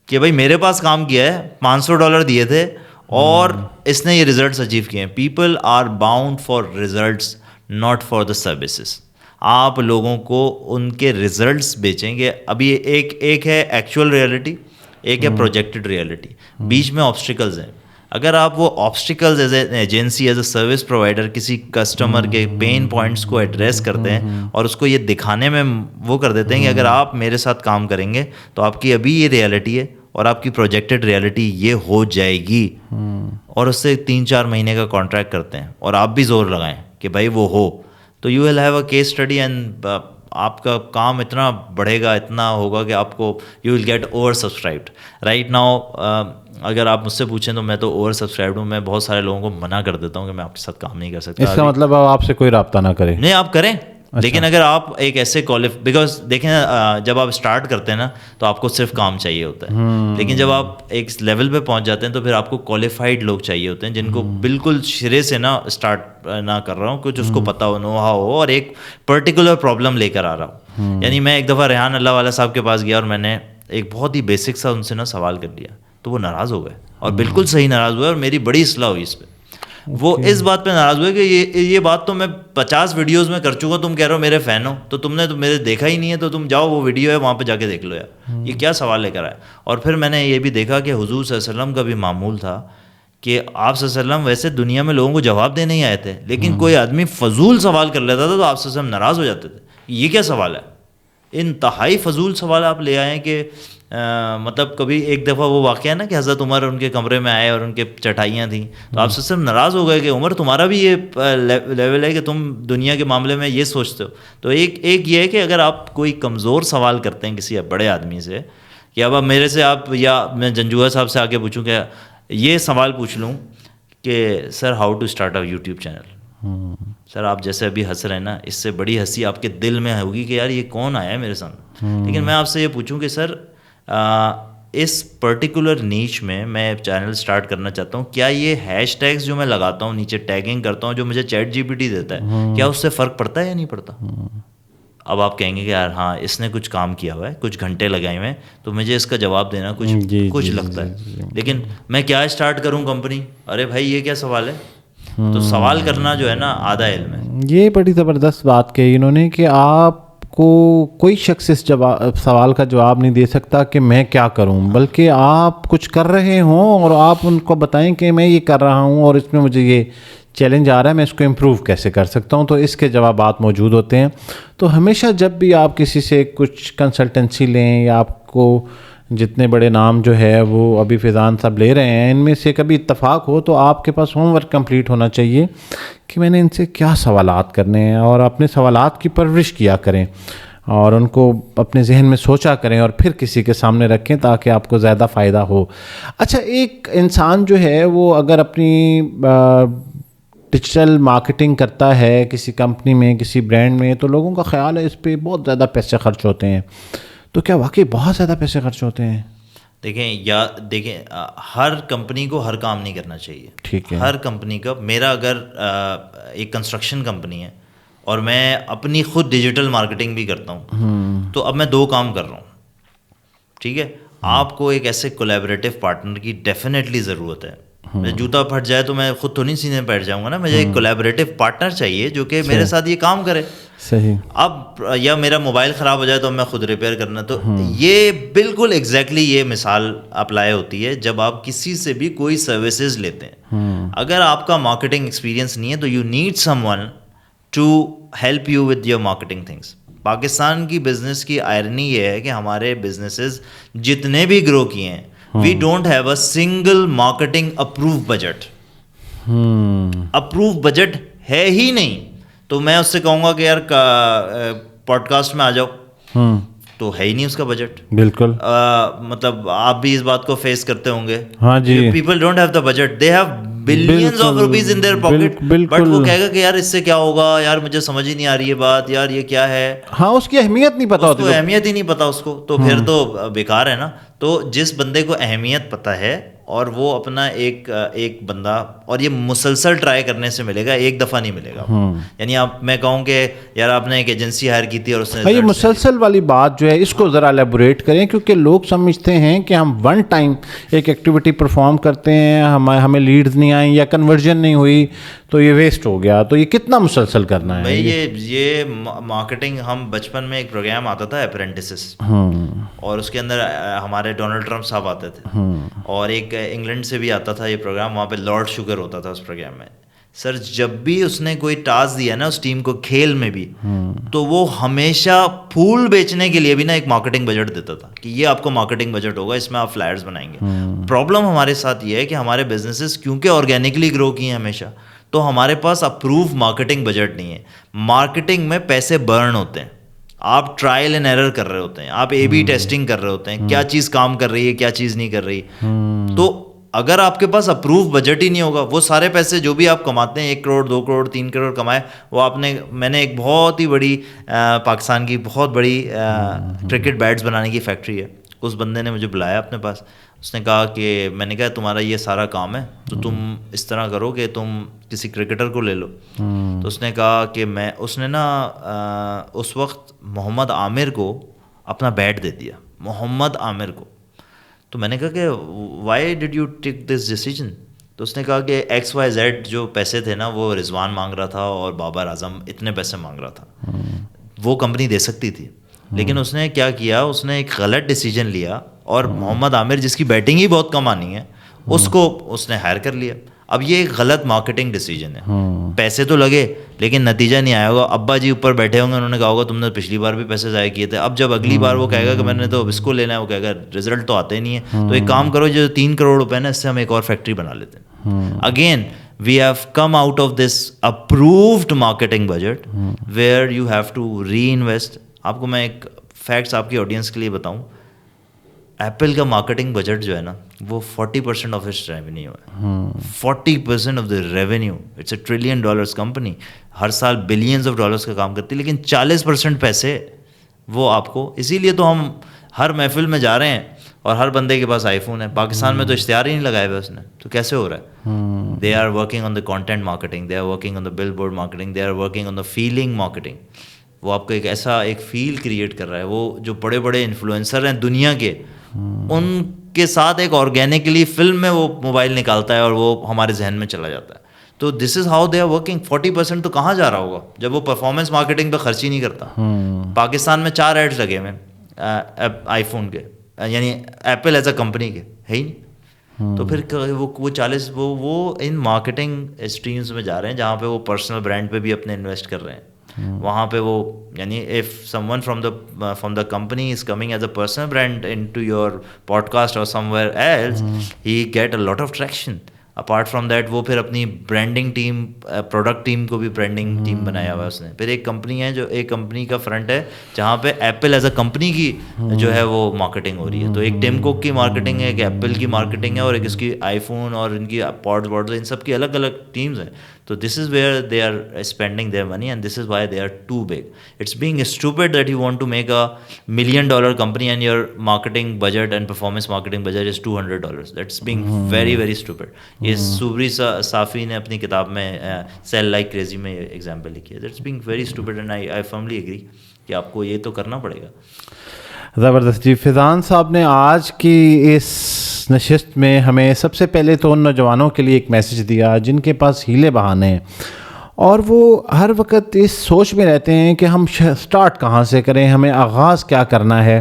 کہ بھائی میرے پاس کام کیا ہے, $500 دیے تھے اور اس نے یہ ریزلٹس اچیو کیے ہیں. People are bound for results not for the services. آپ لوگوں کو ان کے ریزلٹس بیچیں گے. ابھی ایک ہے ایکچوئل ریئلٹی, ایک ہے پروجیکٹڈ ریئلٹی, بیچ میں آبسٹیکلز ہیں. اگر آپ وہ obstacles as a agency, as a service provider کسی کسٹمر کے پین پوائنٹس کو ایڈریس کرتے ہیں اور اس کو یہ دکھانے میں وہ کر دیتے ہیں کہ اگر آپ میرے ساتھ کام کریں گے تو آپ کی ابھی یہ ریئلٹی ہے اور آپ کی پروجیکٹڈ ریئلٹی یہ ہو جائے گی, اور اس سے 3-4 مہینے کا کانٹریکٹ کرتے ہیں اور آپ بھی زور لگائیں کہ بھائی وہ ہو, تو you will have a case study and آپ کا کام اتنا بڑھے گا, اتنا ہوگا کہ آپ کو you will get oversubscribed. Right now اگر آپ مجھ سے پوچھیں تو میں تو اوور سبسکرائبڈ ہوں. میں بہت سارے لوگوں کو منع کر دیتا ہوں کہ میں آپ کے ساتھ کام نہیں کر سکتا. اس کا مطلب آپ سے کوئی رابطہ نہ کرے. نہیں, آپ کریں, لیکن اگر آپ ایک ایسے بیکاز دیکھیں جب آپ اسٹارٹ کرتے ہیں نا تو آپ کو صرف کام چاہیے ہوتا ہے, لیکن جب آپ ایک لیول پہ پہنچ جاتے ہیں تو پھر آپ کو کوالیفائڈ لوگ چاہیے ہوتے ہیں جن کو بالکل شرے سے نہ اسٹارٹ نہ کر رہا ہوں, کچھ اس کو پتا ہو, نو ہاؤ ہو, اور ایک پرٹیکولر پرابلم لے کر آ رہا ہوں. یعنی میں ایک دفعہ ریحان اللہ والا صاحب کے پاس گیا اور میں نے ایک بہت ہی بیسک سا ان سے نا سوال کر لیا, تو وہ ناراض ہو گئے اور بالکل صحیح ناراض ہوئے, اور میری بڑی اصلاح ہوئی اس پہ. وہ اس بات پہ ناراض ہوئے کہ یہ بات تو میں 50 ویڈیوز میں کر چکا، تم کہہ رہے ہو میرے فین ہو، تو تم نے تو میرے دیکھا ہی نہیں ہے، تو تم جاؤ وہ ویڈیو ہے وہاں پہ جا کے دیکھ لو یار، یہ کیا سوال لے کر آیا. اور پھر میں نے یہ بھی دیکھا کہ حضور صلی اللہ علیہ وسلم کا بھی معمول تھا کہ آپ صلی اللہ علیہ وسلم ویسے دنیا میں لوگوں کو جواب دینے ہی آئے تھے، لیکن کوئی آدمی فضول سوال کر لیتا تھا تو آپ صلی اللہ علیہ وسلم ناراض ہو جاتے تھے. یہ کیا سوال ہے؟ انتہائی فضول سوال آپ لے آئے کہ مطلب کبھی ایک دفعہ وہ واقعہ ہے نا کہ حضرت عمر ان کے کمرے میں آئے اور ان کے چٹائیاں تھیں، تو آپ سے ناراض ہو گئے کہ عمر تمہارا بھی یہ لیول ہے کہ تم دنیا کے معاملے میں یہ سوچتے ہو. تو ایک یہ ہے کہ اگر آپ کوئی کمزور سوال کرتے ہیں کسی بڑے آدمی سے، کہ اب میرے سے آپ، یا میں جنجوعہ صاحب سے آگے پوچھوں کہ یہ سوال پوچھ لوں کہ sir how to start a YouTube channel, sir آپ جیسے ابھی ہنس رہے ہیں نا، اس سے بڑی ہنسی آپ کے دل میں ہوگی کہ یار یہ کون آیا ہے میرے سامنے. لیکن میں آپ سے یہ پوچھوں کہ سر اس پرٹیکولر نیچ میں چینل سٹارٹ کرنا چاہتا ہوں، کیا یہ ہیش ٹیگز جو میں لگاتا ہوں نیچے ٹیگنگ کرتا ہوں جو مجھے چیٹ جی پی ٹی دیتا ہے، کیا اس سے فرق پڑتا ہے یا نہیں پڑتا؟ اب آپ کہیں گے کہ یار ہاں اس نے کچھ کام کیا ہوا ہے، کچھ گھنٹے لگائے ہوئے ہیں، تو مجھے اس کا جواب دینا کچھ لگتا ہے. لیکن میں کیا اسٹارٹ کروں کمپنی، ارے بھائی یہ کیا سوال ہے؟ تو سوال کرنا جو ہے نا آدھا علم ہے. یہ بڑی زبردست بات کہی انہوں نے کہ آپ کو کوئی شخص اس سوال کا جواب نہیں دے سکتا کہ میں کیا کروں، بلکہ آپ کچھ کر رہے ہوں اور آپ ان کو بتائیں کہ میں یہ کر رہا ہوں اور اس میں مجھے یہ چیلنج آ رہا ہے، میں اس کو امپروو کیسے کر سکتا ہوں، تو اس کے جوابات موجود ہوتے ہیں. تو ہمیشہ جب بھی آپ کسی سے کچھ کنسلٹنسی لیں، یا آپ کو جتنے بڑے نام جو ہے وہ ابھی فیضان صاحب لے رہے ہیں، ان میں سے کبھی اتفاق ہو تو آپ کے پاس ہوم ورک کمپلیٹ ہونا چاہیے کہ میں نے ان سے کیا سوالات کرنے ہیں، اور اپنے سوالات کی پرورش کیا کریں اور ان کو اپنے ذہن میں سوچا کریں اور پھر کسی کے سامنے رکھیں تاکہ آپ کو زیادہ فائدہ ہو. اچھا، ایک انسان جو ہے وہ اگر اپنی ڈیجیٹل مارکیٹنگ کرتا ہے کسی کمپنی میں، کسی برانڈ میں، تو لوگوں کا خیال ہے اس پہ بہت زیادہ پیسے خرچ ہوتے ہیں. تو کیا واقعی بہت زیادہ پیسے خرچ ہوتے ہیں؟ دیکھیں ہر کمپنی کو ہر کام نہیں کرنا چاہیے. ٹھیک ہے. ہر کمپنی کا، میرا اگر ایک کنسٹرکشن کمپنی ہے اور میں اپنی خود ڈیجیٹل مارکیٹنگ بھی کرتا ہوں، تو اب میں 2 کام کر رہا ہوں. ٹھیک ہے، آپ کو ایک ایسے کولیبریٹو پارٹنر کی ڈیفینیٹلی ضرورت ہے. جوتا پھٹ جائے تو میں خود تو نہیں سینے میں بیٹھ جاؤں گا نا، مجھے ایک کولیبریٹو پارٹنر چاہیے جو کہ میرے ساتھ یہ کام کرے. صحیح. اب یا میرا موبائل خراب ہو جائے تو میں خود ریپیئر کرنا. تو یہ بالکل ایگزیکٹلی یہ مثال اپلائی ہوتی ہے جب آپ کسی سے بھی کوئی سروسز لیتے ہیں. اگر آپ کا مارکیٹنگ ایکسپیرینس نہیں ہے تو you need someone to help you with your marketing things. Pakistan کی بزنس کی آئرنی یہ ہے کہ ہمارے بزنسز جتنے بھی گرو کیے ہیں، we don't have a single marketing approve budget. Approve budget ہے ہی نہیں. تو میں اس سے کہوں گا کہ یار پوڈ کاسٹ میں آ جاؤ، تو ہے ہی نہیں اس کا بجٹ. بالکل. مطلب آپ بھی اس بات کو فیس کرتے ہوں گے. ہاں جی. People don't have the budget, they have billions of rupees in their pocket, but وہ کہے گا کہ یار اس سے کیا ہوگا، یار مجھے سمجھ ہی نہیں آ رہی ہے بات، یار یہ کیا ہے. ہاں، اس کی اہمیت نہیں پتا ہوتی، اس کو اہمیت ہی نہیں پتا اس کو، تو پھر تو بیکار ہے نا. تو جس بندے کو اہمیت پتہ ہے اور وہ اپنا ایک بندہ، اور یہ مسلسل ٹرائی کرنے سے ملے گا، ایک دفعہ نہیں ملے گا. یعنی میں کہوں کہ یار آپ نے ایک ایجنسی ہائر کی تھی اور اس نے یہ مسلسل والی بات جو ہے اس کو ذرا ایلیبوریٹ کریں، کیونکہ لوگ سمجھتے ہیں کہ ہم ون ٹائم ایک ایکٹیویٹی پرفارم کرتے ہیں، ہمیں لیڈز نہیں آئیں یا کنورژن نہیں ہوئی تو یہ ویسٹ ہو گیا. تو یہ کتنا مسلسل کرنا ہے بھائی؟ یہ مارکیٹنگ، ہم بچپن میں ایک پروگرام آتا تھا اپرینٹسز، اور اس کے اندر ہمارے ڈونلڈ ٹرمپ صاحب آتے تھے، اور ایک انگلینڈ سے بھی آتا تھا یہ پروگرام، وہاں پہ لارڈ شوگر ہوتا تھا اس پروگرام میں. سر جب بھی اس نے کوئی ٹاسک دیا نا اس ٹیم کو کھیل میں بھی، تو وہ ہمیشہ پھول بیچنے کے لیے بھی نا ایک مارکیٹنگ بجٹ دیتا تھا کہ یہ آپ کو مارکیٹنگ بجٹ ہوگا، اس میں آپ فلائرز بنائیں گے. پرابلم ہمارے ساتھ یہ ہے کہ ہمارے بزنسز کیونکہ آرگینکلی گرو کیے ہیں ہمیشہ، تو ہمارے پاس اپروو مارکیٹنگ بجٹ نہیں ہے. مارکیٹنگ میں پیسے برن ہوتے ہیں، آپ ٹرائل اینڈ ایرر کر رہے ہوتے ہیں، آپ اے بی ٹیسٹنگ کر رہے ہوتے ہیں، کیا چیز کام کر رہی ہے کیا چیز نہیں کر رہی. تو اگر آپ کے پاس اپروو بجٹ ہی نہیں ہوگا، وہ سارے پیسے جو بھی آپ کماتے ہیں، 1 کروڑ 2 کروڑ 3 کروڑ کمائے، وہ میں نے ایک بہت ہی بڑی پاکستان کی بہت بڑی کرکٹ بیٹس بنانے کی فیکٹری ہے، اس بندے نے مجھے بلایا اپنے پاس. اس نے کہا کہ میں نے کہا تمہارا یہ سارا کام ہے تو تم اس طرح کرو کہ تم کسی کرکٹر کو لے لو. تو اس نے کہا کہ اس نے نا اس وقت محمد عامر کو اپنا بیٹ دے دیا، محمد عامر کو. تو میں نے کہا کہ why did you take this decision? تو اس نے کہا کہ XYZ جو پیسے تھے نا وہ رضوان مانگ رہا تھا اور بابر اعظم اتنے پیسے مانگ رہا تھا. وہ کمپنی دے سکتی تھی, لیکن اس نے کیا کیا, اس نے ایک غلط ڈیسیجن لیا اور محمد عامر جس کی بیٹنگ ہی بہت کم آنی ہے اس کو اس نے ہائر کر لیا. اب یہ ایک غلط مارکیٹنگ ڈیسیجن ہے. پیسے تو لگے لیکن نتیجہ نہیں آیا ہوگا. ابا جی اوپر بیٹھے ہوں گے, انہوں نے کہا ہوگا تم نے پچھلی بار بھی پیسے ضائع کیے تھے. اب جب اگلی بار وہ کہے گا کہ میں نے تو اس کو لینا ہے, وہ کہے گا رزلٹ تو آتے نہیں ہیں, تو ایک کام کرو جو 3 کروڑ روپے نا اس سے ہم ایک اور فیکٹری بنا لیتے ہیں. Again we have come out of this approved marketing budget where you have to reinvest. آپ کو میں ایک فیکٹس آپ کی آڈینس کے لیے بتاؤں, ایپل کا مارکیٹنگ بجٹ جو ہے نا وہ 40% آف اٹس ریونیو ہے. 40% of the revenue. It's a $1 trillion company, ہر سال بلینز آف ڈالرس کا کام کرتی ہے, لیکن 40% پیسے وہ آپ کو. اسی لیے تو ہم ہر محفل میں جا رہے ہیں اور ہر بندے کے پاس آئی فون ہے. پاکستان میں تو اشتہار ہی نہیں لگائے ہوئے اس نے, تو کیسے ہو رہا ہے؟ They are working on the content marketing, they are working on the billboard marketing, they are working on the feeling marketing. وہ آپ کو ایک ایسا ایک فیل کریٹ کر رہا ہے. وہ جو بڑے بڑے انفلوئنسر ہیں دنیا کے, ان کے ساتھ ایک آرگینکلی فلم میں وہ موبائل نکالتا ہے اور وہ ہمارے ذہن میں چلا جاتا ہے. تو this is how they are working. 40% تو کہاں جا رہا ہوگا جب وہ پرفارمنس مارکیٹنگ پہ خرچ ہی نہیں کرتا. پاکستان میں 4 ایڈز لگے ہوئے آئی فون کے, یعنی ایپل ایز اے کمپنی کے ہے ہی نہیں. تو پھر وہ 40 وہ ان مارکیٹنگ اسٹریمس میں جا رہے ہیں جہاں پہ وہ پرسنل برانڈ پہ بھی اپنے انویسٹ کر رہے ہیں. وہاں پہ وہ یعنی if someone from the company is coming as a personal brand into your podcast or somewhere else, he get a lot of traction. Apart from that وہ پھر اپنی برانڈنگ ٹیم, پروڈکٹ ٹیم کو بھی برانڈنگ ٹیم بنایا ہوا ہے اس نے. پھر ایک کمپنی ہے جو ایک کمپنی کا فرنٹ ہے جہاں پہ ایپل ایز اے کمپنی کی جو ہے وہ مارکیٹنگ ہو رہی ہے. تو ایک ٹیم کوک کی مارکیٹنگ ہے, ایک ایپل کی مارکیٹنگ ہے, اور ایک اس کی آئی فون اور ان کی پاڈز وارڈز, ان سب کی الگ الگ ٹیمز ہیں. تو this is where they are spending their money and this is why they are too big. It's being stupid that you want to make a $1 million company and your marketing budget and performance marketing budget is $200. That's being very very stupid. یہ سوبری صافی نے اپنی کتاب میں sell like crazy میں example لکھی ہے. That's being very stupid and I firmly agree کہ آپ کو یہ تو کرنا پڑے گا. زبردست جی. فیضان صاحب نے آج کی اس نشست میں ہمیں سب سے پہلے تو ان نوجوانوں کے لیے ایک میسج دیا جن کے پاس ہیلے بہانے ہیں اور وہ ہر وقت اس سوچ میں رہتے ہیں کہ ہم سٹارٹ کہاں سے کریں, ہمیں آغاز کیا کرنا ہے,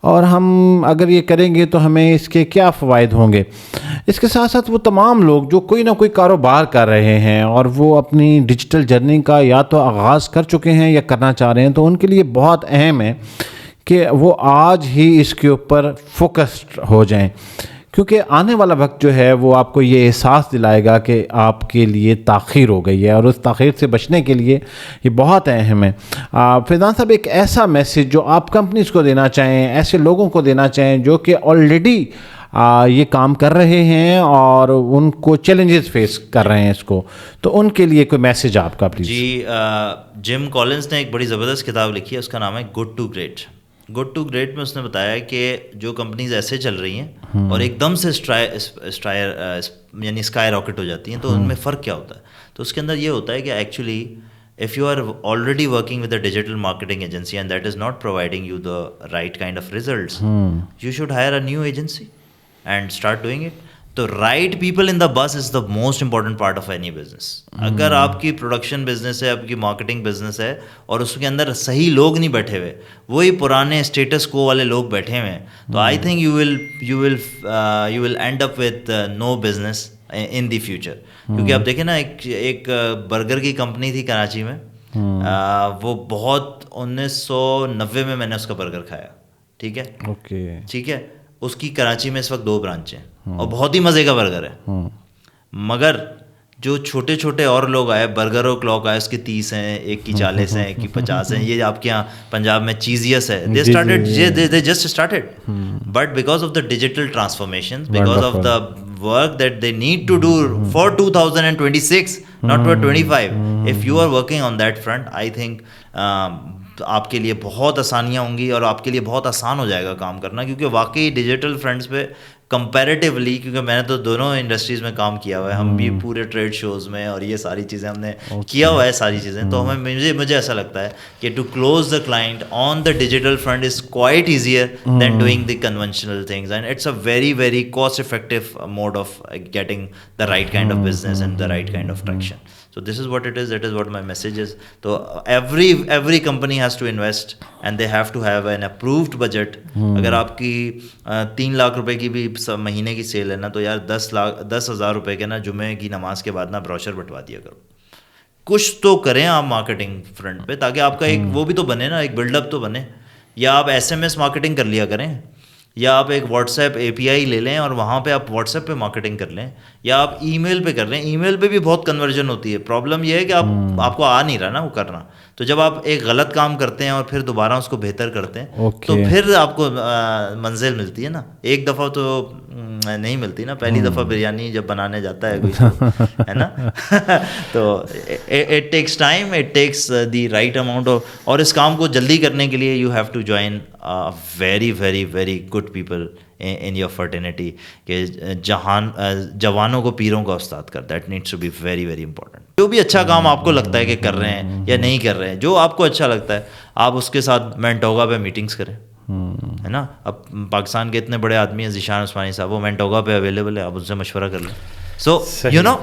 اور ہم اگر یہ کریں گے تو ہمیں اس کے کیا فوائد ہوں گے. اس کے ساتھ ساتھ وہ تمام لوگ جو کوئی نہ کوئی کاروبار کر رہے ہیں اور وہ اپنی ڈیجیٹل جرنی کا یا تو آغاز کر چکے ہیں یا کرنا چاہ رہے ہیں, تو ان کے لیے بہت اہم ہے کہ وہ آج ہی اس کے اوپر فوکسڈ ہو جائیں, کیونکہ آنے والا وقت جو ہے وہ آپ کو یہ احساس دلائے گا کہ آپ کے لیے تاخیر ہو گئی ہے, اور اس تاخیر سے بچنے کے لیے یہ بہت اہم ہے. فیضان صاحب, ایک ایسا میسج جو آپ کمپنیز کو دینا چاہیں, ایسے لوگوں کو دینا چاہیں جو کہ آلریڈی یہ کام کر رہے ہیں اور ان کو چیلنجز فیس کر رہے ہیں اس کو, تو ان کے لیے کوئی میسج آپ کا پلیز. جی, جم کالنز نے ایک بڑی زبردست کتاب لکھی ہے, اس کا نام ہے good to great. Good to great میں اس نے بتایا کہ جو کمپنیز ایسے چل رہی ہیں اور ایک دم سے یعنی اسکائی راکٹ ہو جاتی ہیں, تو ان میں فرق کیا ہوتا ہے. تو اس کے اندر یہ ہوتا ہے کہ actually if you are already working with a digital marketing agency and that is not providing you the right kind of results, you should hire a new agency and start doing it. تو right people in the bus is the most important part of any business. اگر آپ کی production business ہے, آپ کی marketing business ہے, اور اس کے اندر صحیح لوگ نہیں بیٹھے ہوئے, وہی پرانے اسٹیٹس کو والے لوگ بیٹھے ہوئے ہیں, تو I think you will end up with know business in the future. کیونکہ آپ دیکھیں نا, ایک برگر کی کمپنی تھی کراچی میں, وہ بہت 1990 میں نے اس کا برگر کھایا, ٹھیک ہے, ٹھیک ہے. اس کی کراچی میں اس وقت 2 برانچ ہیں اور بہت ہی مزے کا برگر ہے. مگر جو چھوٹے چھوٹے اور لوگ آئے, برگر اور کلاک آئے, اس کے 30 ہیں, ایک کی 40 ہیں, ایک کی 50 ہیں. یہ آپ کے یہاں پنجاب میں چیزیس ہے, they just started, but because of the digital transformations, because of the work that they need to do for 2026, not for 25, if you are working on that front, I think آپ کے لیے بہت آسانیاں ہوں گی اور آپ کے لیے بہت آسان ہو جائے گا کام کرنا, کیونکہ واقعی ڈیجیٹل فرنٹس پہ کمپیریٹیولی، کیونکہ میں نے تو دونوں انڈسٹریز میں کام کیا ہوا ہے، ہم بھی پورے ٹریڈ شوز میں اور یہ ساری چیزیں ہم نے کیا ہوا ہے ساری چیزیں، تو مجھے ایسا لگتا ہے کہ to close the client on the digital front is quite easier than doing the conventional things, and it's a very very cost effective mode of getting the right kind of business and the right kind of traction. So this is what it is, that is what my message is. So every company has to invest and they have to have an approved budget. اگر آپ کی 3 لاکھ روپے کی بھی مہینے کی cell ہے نا، تو یار 10,000 روپے کے نا جمعے کی نماز کے بعد نا بروشر بٹوا دیا کرو. کچھ تو کریں آپ مارکیٹنگ فرنٹ پہ، تاکہ آپ کا ایک وہ بھی تو بنے نا، ایک بلڈ اپ تو بنے. یا آپ SMS مارکیٹنگ کر لیا کریں، یا آپ ایک واٹس ایپ API لے لیں اور وہاں پہ آپ واٹس ایپ پہ مارکیٹنگ کر لیں، یا آپ ای میل پہ کر لیں. ای میل پہ بھی بہت کنورژن ہوتی ہے. پرابلم یہ ہے کہ آپ کو آ نہیں رہا نا وہ کرنا. تو جب آپ ایک غلط کام کرتے ہیں اور پھر دوبارہ اس کو بہتر کرتے ہیں تو پھر آپ کو منزل ملتی ہے نا. ایک دفعہ تو نہیں ملتی نا، پہلی دفعہ بریانی جب بنانے جاتا ہے کوئی ہے نا تو it takes time, it takes the right amount of. اور اس کام کو جلدی کرنے کے لیے you have to join very very very good people in your fraternity کہ جوانوں کو پیروں کا استاد کر. That needs to be very very important. جو بھی اچھا کام آپ کو لگتا ہے کہ کر رہے ہیں یا نہیں کر رہے ہیں، جو آپ کو اچھا لگتا ہے آپ اس کے ساتھ مینٹوگا پہ میٹنگس کریں، ہے نا. اب پاکستان کے اتنے بڑے آدمی ہیں ذیشان عثمانی صاحب، وہ مینٹوگا پہ اویلیبل ہے، آپ ان سے مشورہ کر لیں. So you know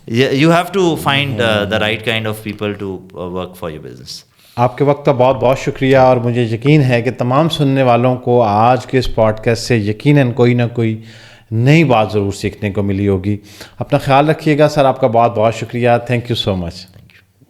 you have to find the right kind of people to work for your business. آپ کے وقت کا بہت بہت شکریہ، اور مجھے یقین ہے کہ تمام سننے والوں کو آج کے اس پوڈ کاسٹ سے یقیناً کوئی نہ کوئی نئی بات ضرور سیکھنے کو ملی ہوگی. اپنا خیال رکھیے گا سر. آپ کا بہت بہت شکریہ. Thank you so much.